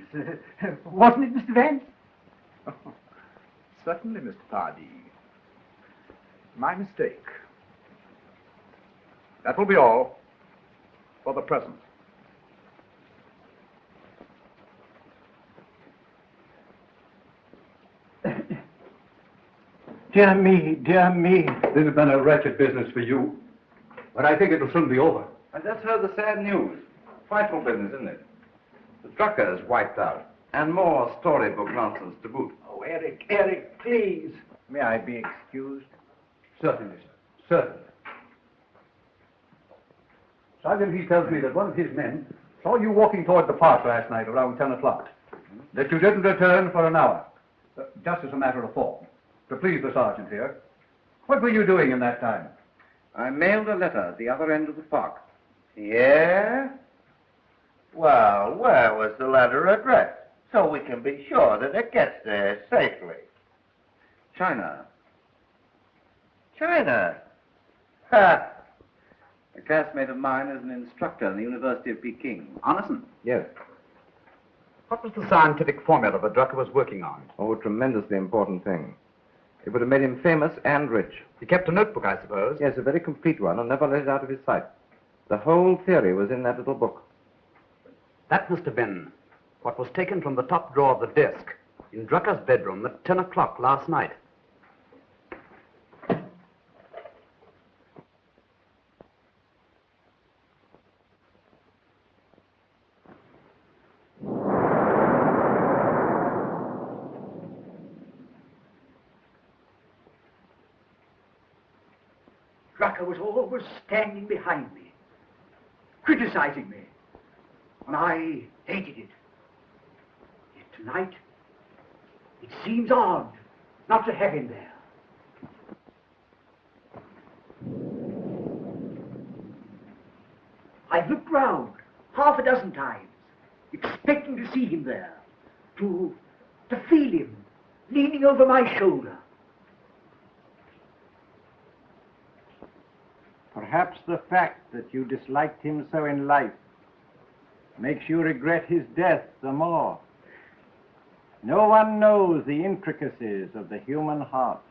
O: Wasn't it, Mr. Vance?
C: Certainly, Mr. Pardee. My mistake. That will be all for the present.
M: Dear me, dear me.
Q: This has been a wretched business for you, but I think it'll soon be over.
B: I just heard the sad news. Frightful business, isn't it? The Drucker is wiped out, and more storybook nonsense to boot.
M: Oh, Eric, please. May I be excused?
Q: Certainly, sir. Certainly. Sergeant, he tells me that one of his men saw you walking toward the park last night around 10 o'clock. That you didn't return for an hour. Just as a matter of form. To please the sergeant here. What were you doing in that time?
B: I mailed a letter at the other end of the park. Yeah? Well, where was the letter addressed? So we can be sure that it gets there safely. China. China? Ha! A classmate of mine is an instructor in the University of Peking.
C: Anderson?
B: Yes.
C: What was the scientific formula that Drucker was working on?
B: Oh, a tremendously important thing. It would have made him famous and rich.
C: He kept a notebook, I suppose?
B: Yes, a very complete one, and never let it out of his sight. The whole theory was in that little book.
C: That must have been what was taken from the top drawer of the desk in Drucker's bedroom at 10 o'clock last night.
O: Drucker was always standing behind me, criticizing me, and I hated it. Yet tonight, it seems odd not to have him there. I've looked round half a dozen times, expecting to see him there, to feel him leaning over my shoulder.
A: Perhaps the fact that you disliked him so in life makes you regret his death the more. No one knows the intricacies of the human heart.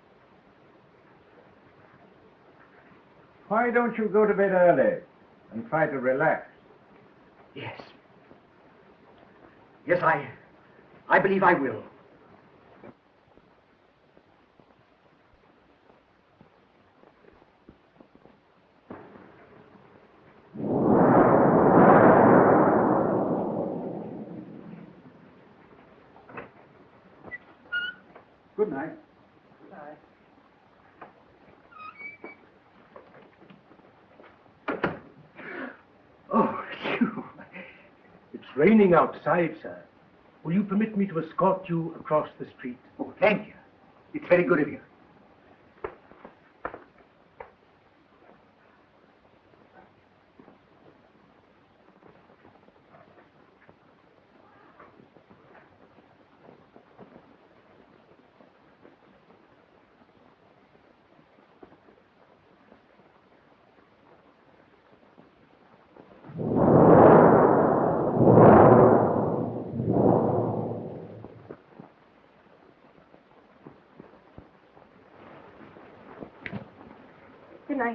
A: Why don't you go to bed early and try to relax?
O: Yes. Yes, I believe I will.
Q: Good night.
M: Oh, you. It's raining outside, sir. Will you permit me to escort you across the street?
O: Oh, thank you. It's very good of you.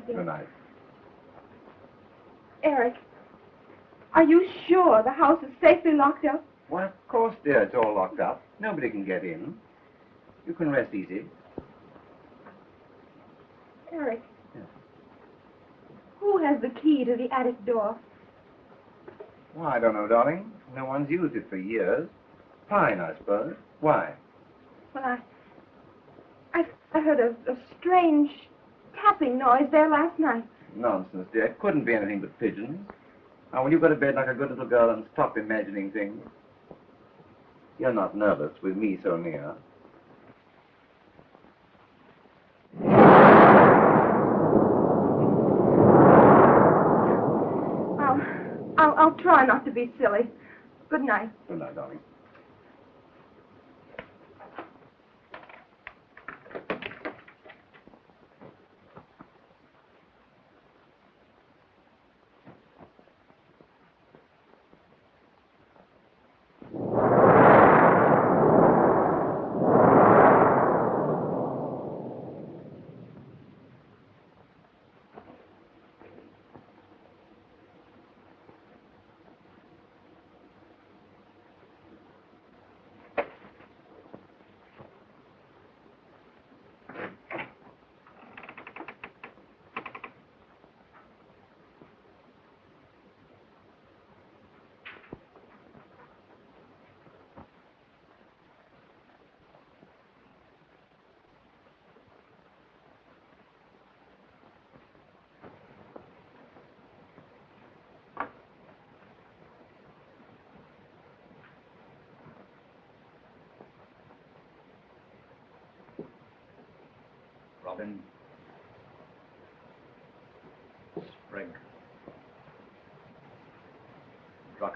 H: night, dear.
N: Good night.
H: Eric, are you sure the house is safely locked up?
N: Why, of course, dear, it's all locked up. Nobody can get in. You can rest easy.
H: Eric.
N: Yes.
H: Who has the key to the attic door?
N: Well, I don't know, darling. No one's used it for years. Fine, I suppose. Why?
H: Well, I heard a strange tapping noise there last night.
N: Nonsense, dear. It couldn't be anything but pigeons. Now, will you go to bed like a good little girl and stop imagining things? You're not nervous with me so near.
H: I'll try not to be silly. Good night.
N: Good night, darling.
C: Robin. Sprague. Drucker.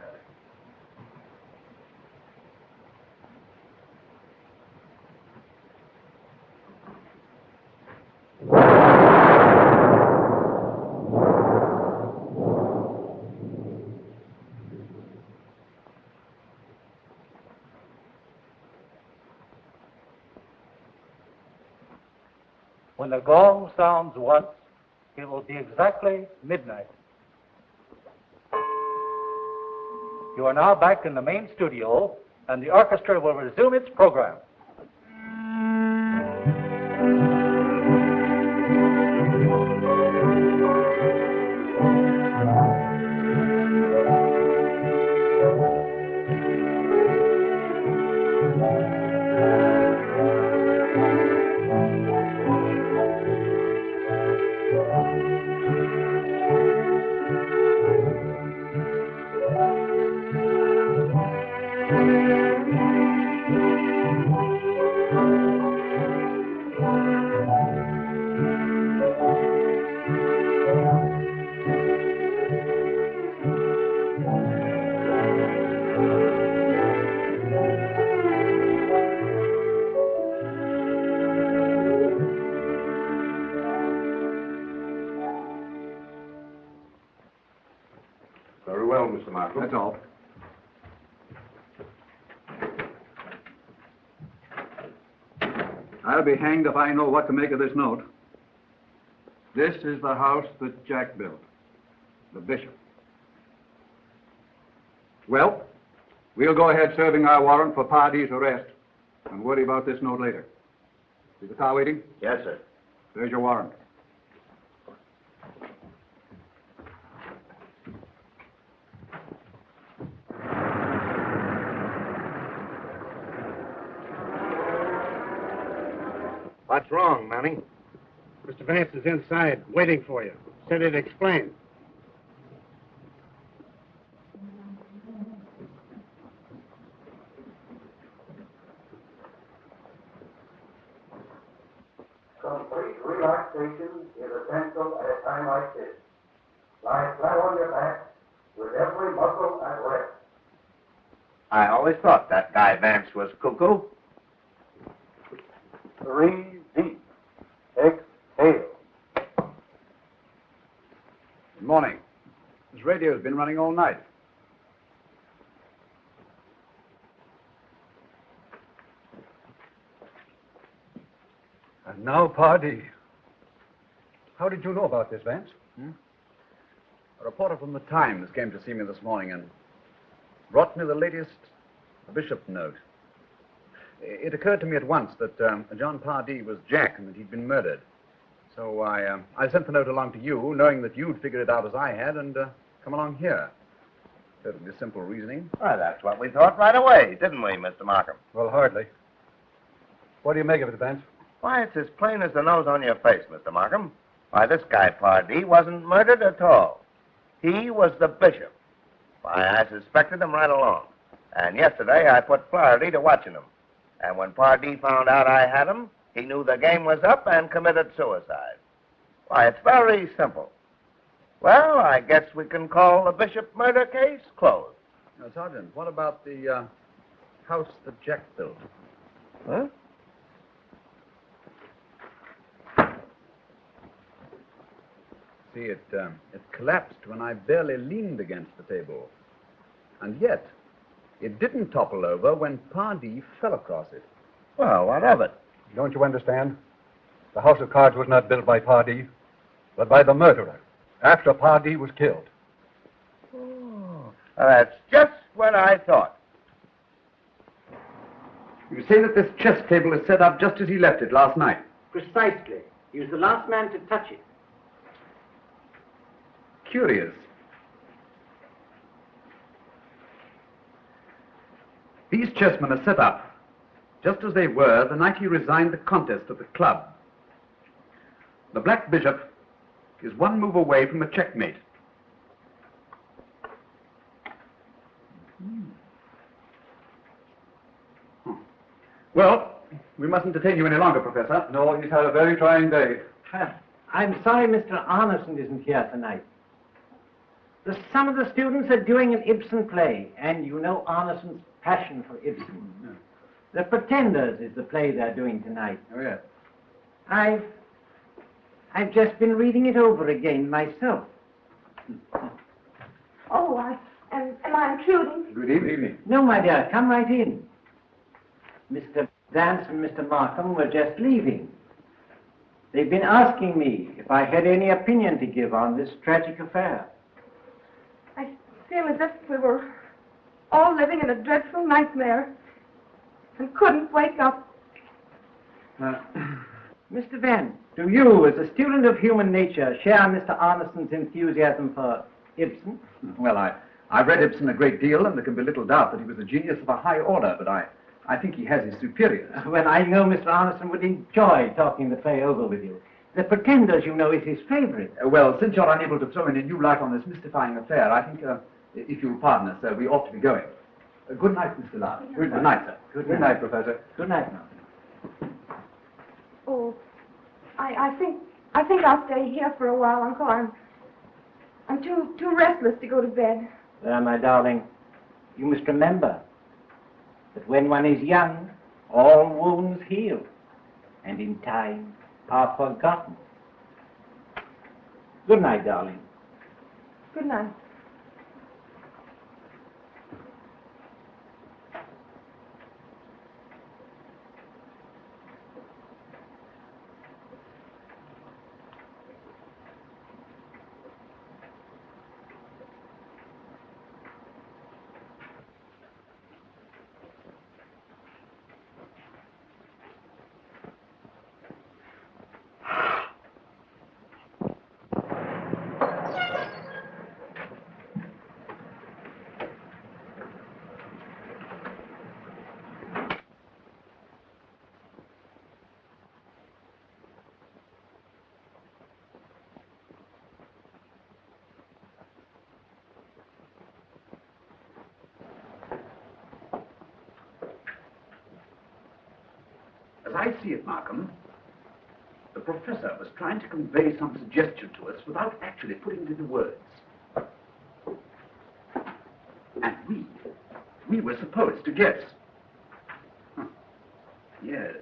P: When the gong sounds once, it will be exactly midnight. You are now back in the main studio, and the orchestra will resume its program.
Q: Very well, Mr. Markham.
C: That's all. I'll be hanged if I know what to make of this note. This is the house that Jack built. The bishop. Well, we'll go ahead serving our warrant for Pardee's arrest and worry about this note later. Is the car waiting?
F: Yes, sir.
C: There's your warrant.
F: What's wrong, Manny?
G: Mr. Vance is inside, waiting for you. Said he'd explain.
T: Complete relaxation is essential at a time like this. Lie flat on your back with every muscle at rest.
B: I always thought that guy Vance was cuckoo.
T: 3 deep. Exhale.
C: Good morning. This radio's been running all night.
Q: And now, Pardee,
C: How did you know about this, Vance? A reporter from the Times came to see me this morning and brought me the latest bishop note. It occurred to me at once that John Pardee was Jack and that he'd been murdered. So I sent the note along to you, knowing that you'd figured it out as I had and come along here. Perfectly simple reasoning.
F: Well, that's what we thought right away, didn't we, Mr. Markham?
C: Well, hardly. What do you make of it, Vance?
F: Why, it's as plain as the nose on your face, Mr. Markham. Why, this guy Pardee wasn't murdered at all. He was the bishop. Why, I suspected him right along. And yesterday I put Flaherty to watching him. And when Pardee found out I had him, he knew the game was up and committed suicide. Why, it's very simple. Well, I guess we can call the bishop murder case closed.
C: Now, Sergeant, what about the house that Jack built?
F: Huh?
C: See, it collapsed when I barely leaned against the table. And yet, it didn't topple over when Pardee fell across it.
F: Well, what of it?
Q: Don't you understand? The house of cards was not built by Pardee, but by the murderer, after Pardee was killed.
F: Oh, that's just what I thought.
C: You say that this chess table is set up just as he left it last night?
D: Precisely. He was the last man to touch it.
C: Curious. These chessmen are set up just as they were the night he resigned the contest at the club. The black bishop is one move away from a checkmate. Well, we mustn't detain you any longer, Professor.
Q: No, he's had a very trying day.
A: I'm sorry Mr. Arneson isn't here tonight. Some of the students are doing an Ibsen play, and you know Arneson's passion for Ibsen.
C: Yeah.
A: The Pretenders is the play they're doing tonight.
C: Oh, yes.
A: I've just been reading it over again myself.
H: Oh, am I intruding?
C: Good evening.
A: No, my dear, come right in. Mr. Vance and Mr. Markham were just leaving. They've been asking me if I had any opinion to give on this tragic affair.
H: I feel as if we were all living in a dreadful nightmare and couldn't wake up.
A: Mr. Vance, do you, as a student of human nature, share Mr. Arneson's enthusiasm for Ibsen?
C: Well, I've read Ibsen a great deal, and there can be little doubt that he was a genius of a high order, but I think he has his superiors.
A: Well, I know Mr. Arneson would enjoy talking the play over with you. The Pretenders, you know, is his favorite.
C: Well, since you're unable to throw any new light on this mystifying affair, I think, if you'll pardon us, we ought to be going. Good night, Mr. Lard. Good night, sir. Good night, Professor.
A: Good night, now.
H: Oh, I think I'll stay here for a while, Uncle. I'm too restless to go to bed.
A: Well, my darling, you must remember that when one is young, all wounds heal, and in time are forgotten. Good night, darling.
H: Good night.
C: As I see it, Markham, the professor was trying to convey some suggestion to us without actually putting it into words. And we were supposed to guess. Huh. Yes.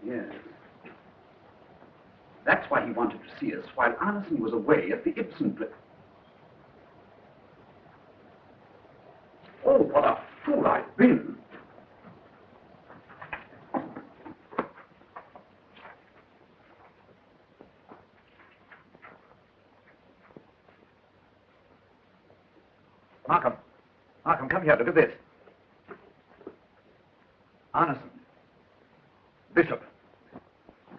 C: Yes. That's why he wanted to see us while Arneson was away at the Ibsen play. Oh, what a fool I've been. Markham. Markham, come here. Look at this. Arneson. Bishop.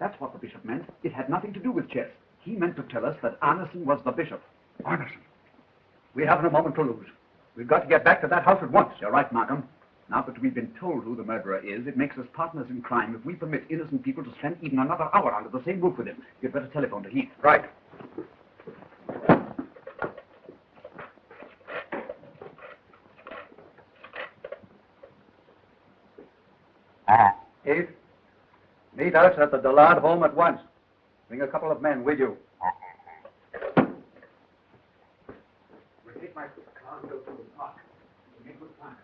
C: That's what the bishop meant. It had nothing to do with chess. He meant to tell us that Arneson was the bishop. Arneson. We haven't a moment to lose. We've got to get back to that house at once. You're right, Markham. Now that we've been told who the murderer is, it makes us partners in crime if we permit innocent people to spend even another hour under the same roof with him. You'd better telephone to Heath. Right. Heath, meet us at the Dillard home at once. Bring a couple of men with you. We'll take my car and go through the park. We'll make good time.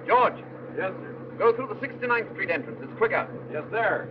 C: George.
E: Yes, sir.
C: Go through the 69th Street entrance. It's quicker.
E: Yes, sir.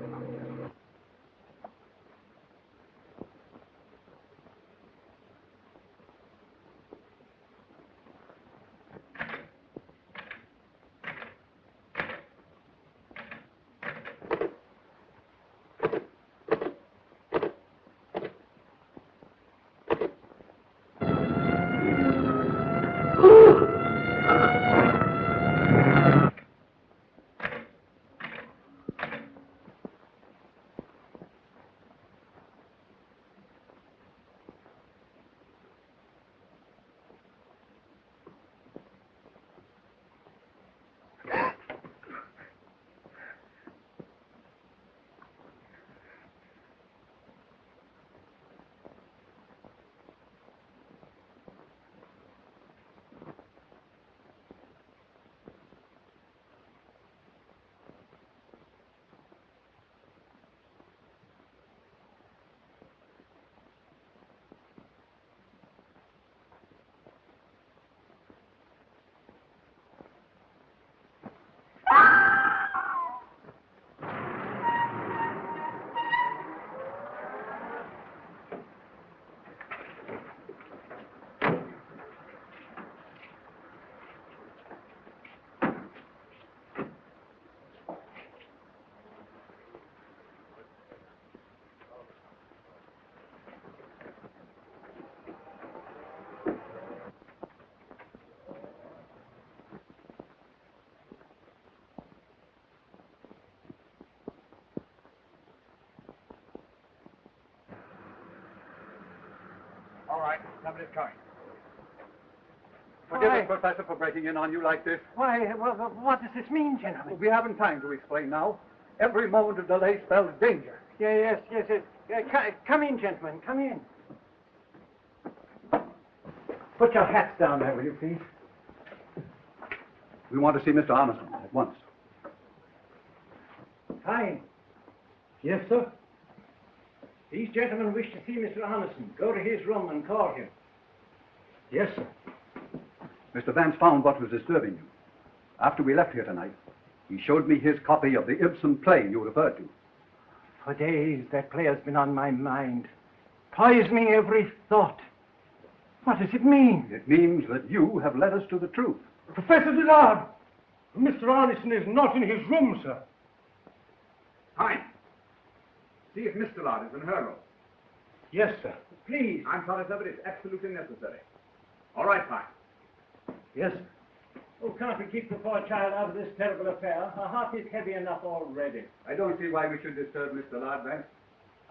C: All right, somebody's coming. Forgive us, Professor, for breaking in on you like this.
A: Why, what does this mean, gentlemen?
C: We haven't time to explain now. Every moment of delay spells danger.
A: Yes. Come in, gentlemen, come in. Put your hats down there, will you, please?
C: We want to see Mr. Arneson at once.
A: Fine. Yes, sir. These gentlemen wish to see Mr. Arneson. Go to his room and call him. Yes, sir.
C: Mr. Vance found what was disturbing you. After we left here tonight, he showed me his copy of the Ibsen play you referred to.
A: For days, that play has been on my mind, poisoning every thought. What does it mean?
C: It means that you have led us to the truth.
M: Professor Dillard! Mr. Arneson is not in his room, sir.
C: Fine. See if Miss Dillard is in her room.
M: Yes, sir.
A: Please.
C: I'm sorry, sir, but it's absolutely necessary. All right, fine.
A: Yes, sir. Oh, can't we keep the poor child out of this terrible affair? Her heart is heavy enough already.
C: I don't see why we should disturb Miss Dillard, Vance.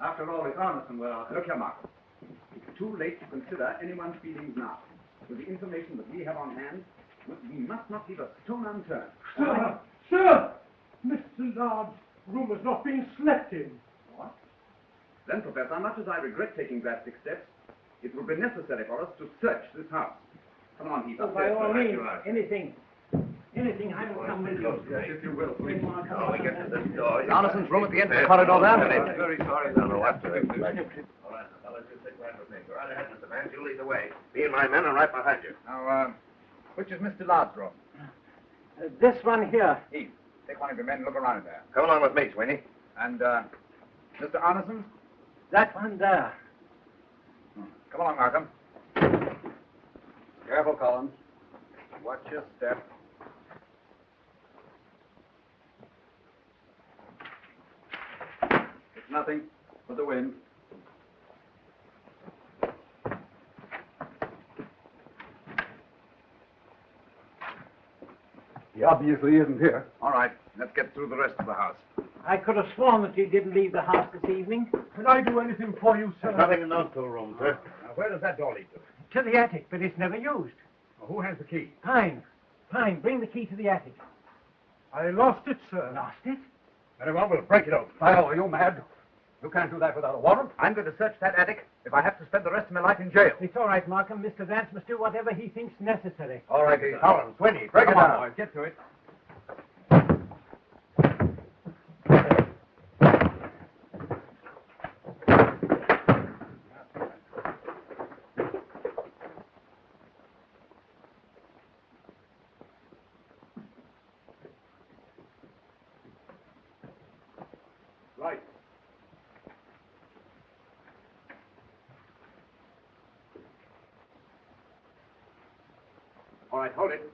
C: After all, it's Arneson we're after. Look here, Markham. It's too late to consider anyone's feelings now. With the information that we have on hand, we must not leave a stone unturned.
M: Sir! Sir! Miss Dillard,
A: room has not been slept in.
C: What? Then, Professor, much as I regret taking drastic steps, it will be necessary for us to search this house. Come on, Heath.
A: Oh, by all means, anything. Anything, I will come with you.
C: Yes, if you will, please.
B: Oh, we get to this door.
C: Arneson's room at the end of the corridor there.
B: I'm very sorry. I don't know what to do. All right, fellas, you stick right with me. Go right ahead, Mr. Vance. You lead the way. Me and my men are right behind you.
C: Now, which is Mr. Lard's room?
A: This one here.
C: Heath, take one of your men and look around in there.
B: Come along with me, Sweeney.
C: And, Mr. Arneson?
A: That one there.
C: Come along, Markham. Careful, Collins. Watch your step. It's nothing but the wind.
Q: He obviously isn't here.
C: All right, let's get through the rest of the house.
A: I could have sworn that you didn't leave the house this evening.
M: Can I do anything for you, sir?
N: There's nothing in those two rooms, sir.
C: Now, where does that door lead to?
A: To the attic, but it's never used.
C: Well, who has the key?
A: Pine. Pine, bring the key to the attic.
M: I lost it, sir.
A: Lost it?
C: Very well, we'll break it open.
Q: Philo, are you mad? You can't do that without a warrant.
C: I'm going to search that attic if I have to spend the rest of my life in jail.
A: It's all right, Markham. Mr. Vance must do whatever he thinks necessary.
C: All right,
Q: Collins, Sweeney, break it
C: Come on,
Q: down.
C: boys, get to it.
Q: Right.
C: All right, hold it.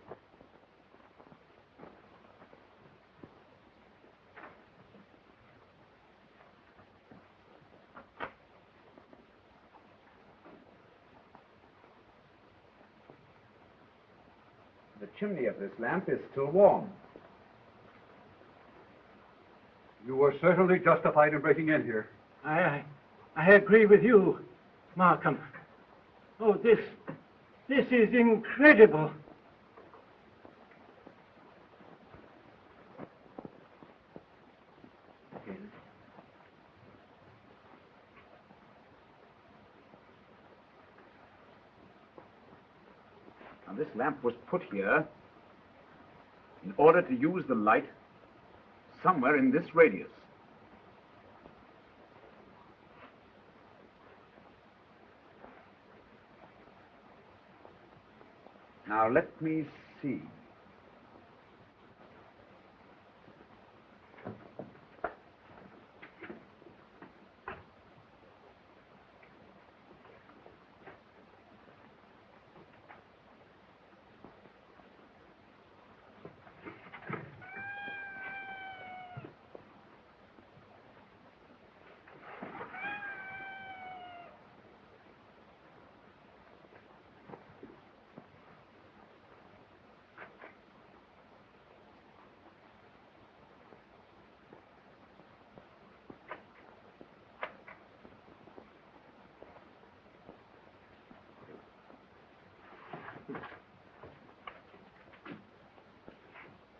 C: The chimney of this lamp is still warm.
Q: You were certainly justified in breaking in here.
A: I agree with you, Markham. Oh, this is incredible.
C: Now, this lamp was put here in order to use the light somewhere in this radius. Now, let me see.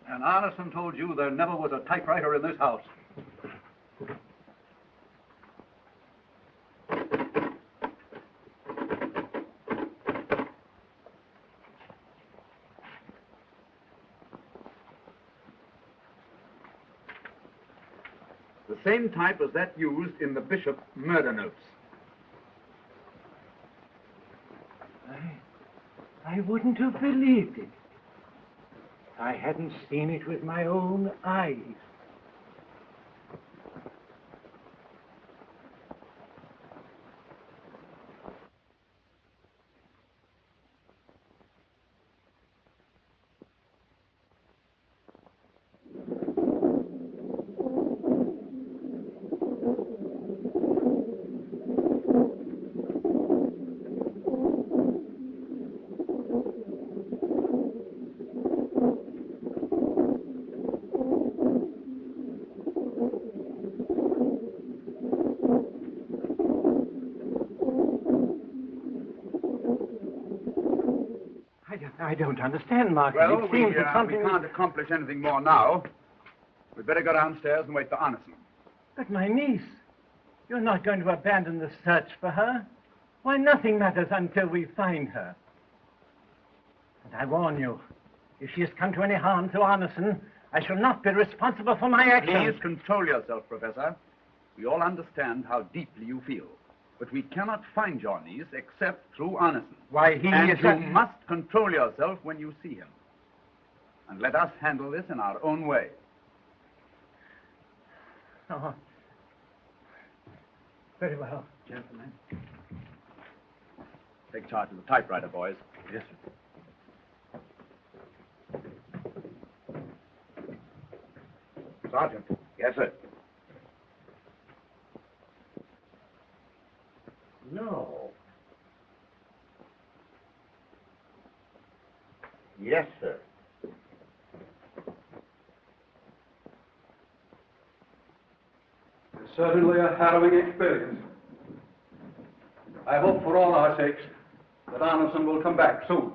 Q: And Arneson told you there never was a typewriter in this house.
C: The same type as that used in the bishop's murder notes.
A: I wouldn't have believed it. I hadn't seen it with my own eyes. I don't understand, Markham.
C: Well,
A: it seems that something...
C: we can't accomplish anything more now. We'd better go downstairs and wait for Arneson.
A: But my niece, you're not going to abandon the search for her. Why, nothing matters until we find her. And I warn you, if she has come to any harm to Arneson, I shall not be responsible for my actions.
C: Please control yourself, Professor. We all understand how deeply you feel. But we cannot find your niece except through Arneson.
A: Why, he
C: and
A: is
C: you must control yourself when you see him. And let us handle this in our own way.
A: Oh. Very well, gentlemen.
C: Take charge of the typewriter, boys.
B: Yes, sir.
C: Sergeant.
B: Yes, sir. No. Yes, sir.
S: It's certainly a harrowing experience. I hope for all our sakes that Arneson will come back soon.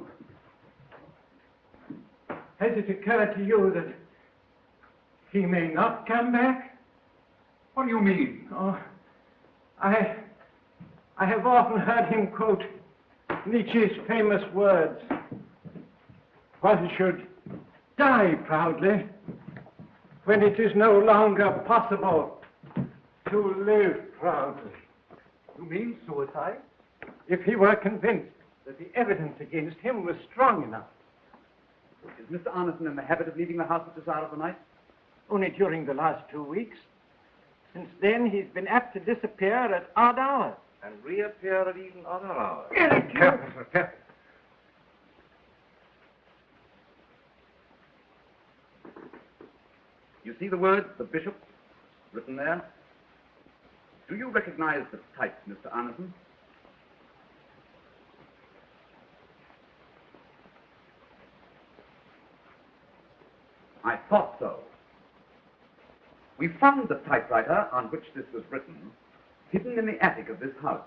A: Has it occurred to you that he may not come back?
S: What do you mean?
A: Oh, I have often heard him quote Nietzsche's famous words. One should die proudly when it is no longer possible to live proudly.
S: You mean suicide?
A: If he were convinced that the evidence against him was strong enough.
C: Is Mr. Arneson in the habit of leaving the house at this hour of the night?
A: Only during the last 2 weeks. Since then, he's been apt to disappear at odd hours.
B: And reappear at even other hours.
A: Careful, sir, careful.
C: You see the words, the bishop, written there? Do you recognize the type, Mr. Arneson? I thought so. We found the typewriter on which this was written hidden in the attic of this house.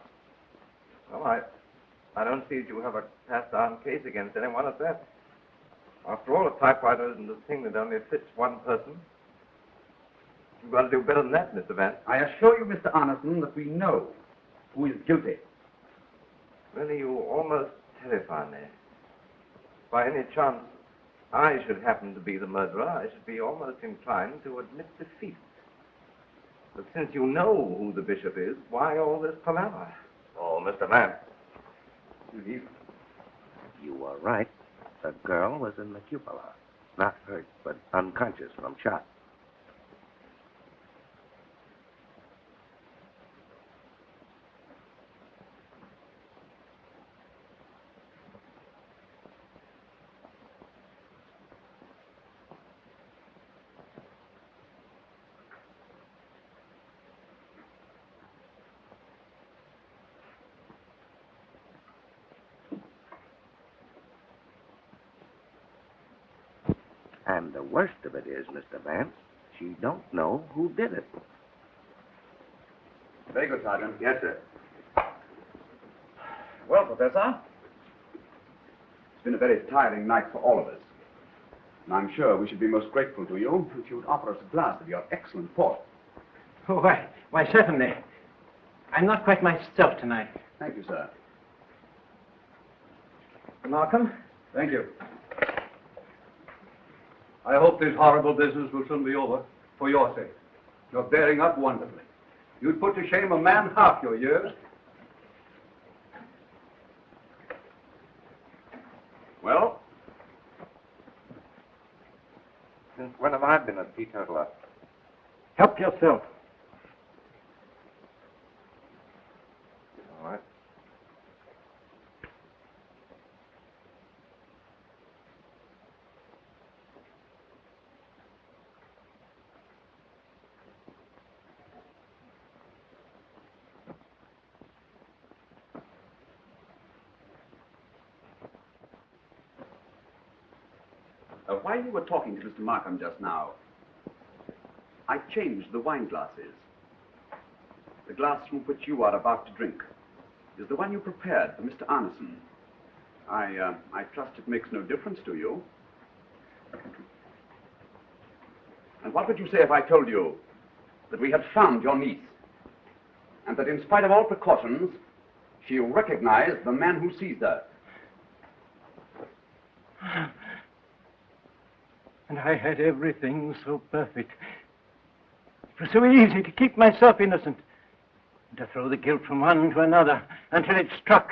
B: Well, I don't see that you have a cast-down case against anyone at that. After all, a typewriter isn't a thing that only fits one person. You've got to do better than that, Mr. Vance.
C: I assure you, Mr. Arneson, that we know who is guilty.
B: Really, you almost terrify me. By any chance I should happen to be the murderer, I should be almost inclined to admit defeat. But since you know who the bishop is, why all this palaver? Oh, Mr. Vance.
F: You were right. The girl was in the cupola. Not hurt, but unconscious from shot. And the worst of it is, Mr. Vance, she don't know who did it.
C: Very good, Sergeant.
B: Yes, sir.
C: Well, Professor, it's been a very tiring night for all of us. And I'm sure we should be most grateful to you if you would offer us a glass of your excellent port.
A: Oh, why, certainly. I'm not quite myself tonight.
C: Thank you, sir.
A: Markham?
S: Thank you. I hope this horrible business will soon be over, for your sake. You're bearing up wonderfully. You'd put to shame a man half your years.
B: Well? Since when have I been a teetotaler?
A: Help yourself.
B: All right.
C: While you were talking to Mr. Markham just now, I changed the wine glasses. The glass from which you are about to drink is the one you prepared for Mr. Arneson. I trust it makes no difference to you. And what would you say if I told you that we had found your niece, and that in spite of all precautions, she recognized the man who seized her?
A: And I had everything so perfect. It was so easy to keep myself innocent and to throw the guilt from one to another until it struck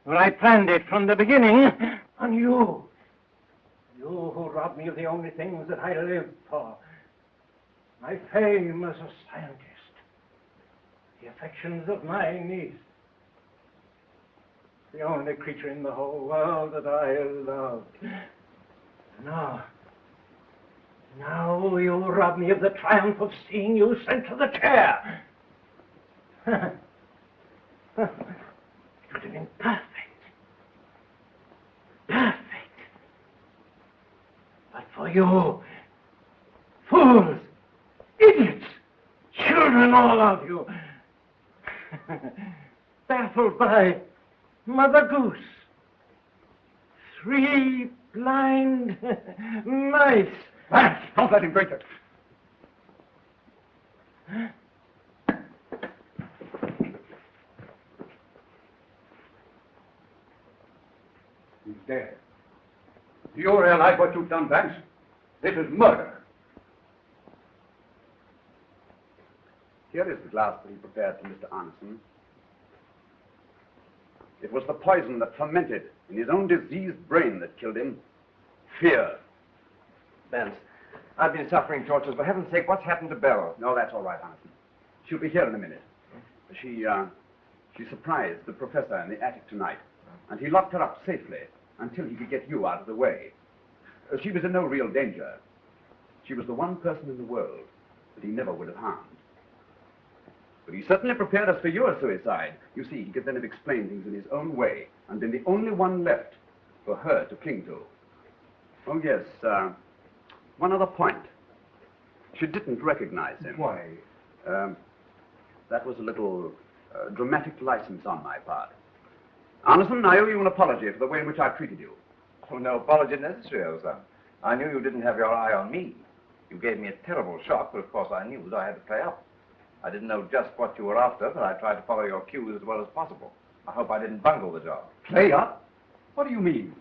A: where I planned it from the beginning on you. You who robbed me of the only things that I lived for. My fame as a scientist. The affections of my niece. The only creature in the whole world that I loved. Now you rob me of the triumph of seeing you sent to the chair. It would have been perfect. Perfect. But for you, fools, idiots, children, all of you, baffled by Mother Goose, 3 blind mice.
C: Vance, don't let him break it. He's dead. Do you realize what you've done, Vance? This is murder. Here is the glass that he prepared for Mr. Arneson. It was the poison that fermented in his own diseased brain that killed him. Fear.
B: Vance, I've been suffering tortures. For heaven's sake, what's happened to Belle?
C: No, that's all right, Arneson. She'll be here in a minute. She surprised the professor in the attic tonight, and he locked her up safely until he could get you out of the way. She was in no real danger. She was the one person in the world that he never would have harmed. But he certainly prepared us for your suicide. You see, he could then have explained things in his own way and been the only one left for her to cling to. Oh, yes, one other point. She didn't recognize him.
O: Why?
C: That was a little dramatic license on my part. Arneson, I owe you an apology for the way in which I treated you.
B: Oh, no apology necessary, old son. I knew you didn't have your eye on me. You gave me a terrible shock, but of course I knew that I had to play up. I didn't know just what you were after, but I tried to follow your cues as well as possible. I hope I didn't bungle the job.
C: Play up? What do you mean?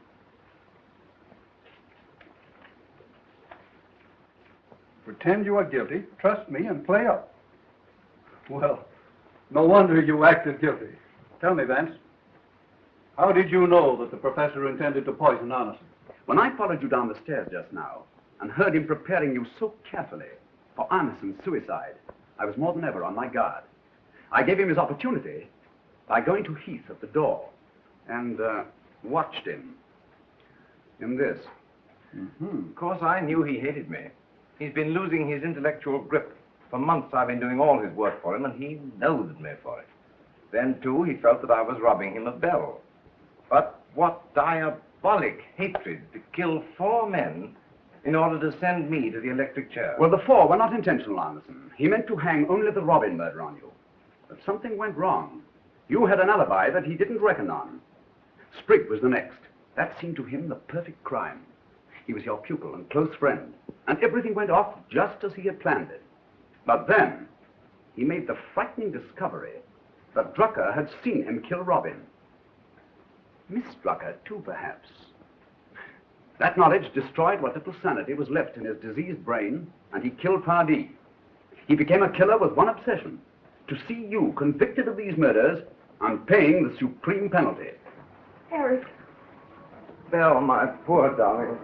O: Pretend you are guilty, trust me, and play up. Well, no wonder you acted guilty. Tell me, Vance, how did you know that the professor intended to poison Arneson?
C: When I followed you down the stairs just now and heard him preparing you so carefully for Arneson's suicide, I was more than ever on my guard. I gave him his opportunity by going to Heath at the door and watched him in this.
B: Of course, I knew he hated me. He's been losing his intellectual grip. For months I've been doing all his work for him, and he loathed me for it. Then, too, he felt that I was robbing him of Belle. But what diabolic hatred to kill 4 men in order to send me to the electric chair.
C: Well, the 4 were not intentional, Arneson. He meant to hang only the Robin murder on you. But something went wrong. You had an alibi that he didn't reckon on. Sprigg was the next. That seemed to him the perfect crime. He was your pupil and close friend, and everything went off just as he had planned it. But then, he made the frightening discovery that Drucker had seen him kill Robin. Miss Drucker, too, perhaps. That knowledge destroyed what little sanity was left in his diseased brain, and he killed Pardee. He became a killer with one obsession: to see you convicted of these murders and paying the supreme penalty.
H: Eric.
B: Belle, my poor darling.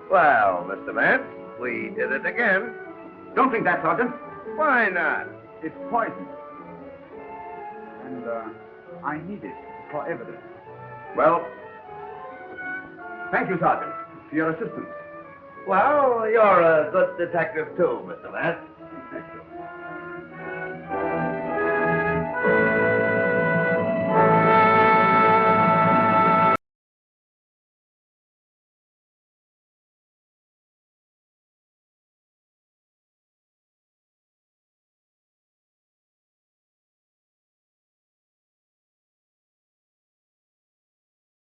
B: Well, Mr. Vance, we did it again.
C: Don't think that, Sergeant.
B: Why not?
C: It's poison. And I need it for evidence. Well, thank you, Sergeant, for your assistance.
B: Well, you're a good detective, too, Mr. Vance.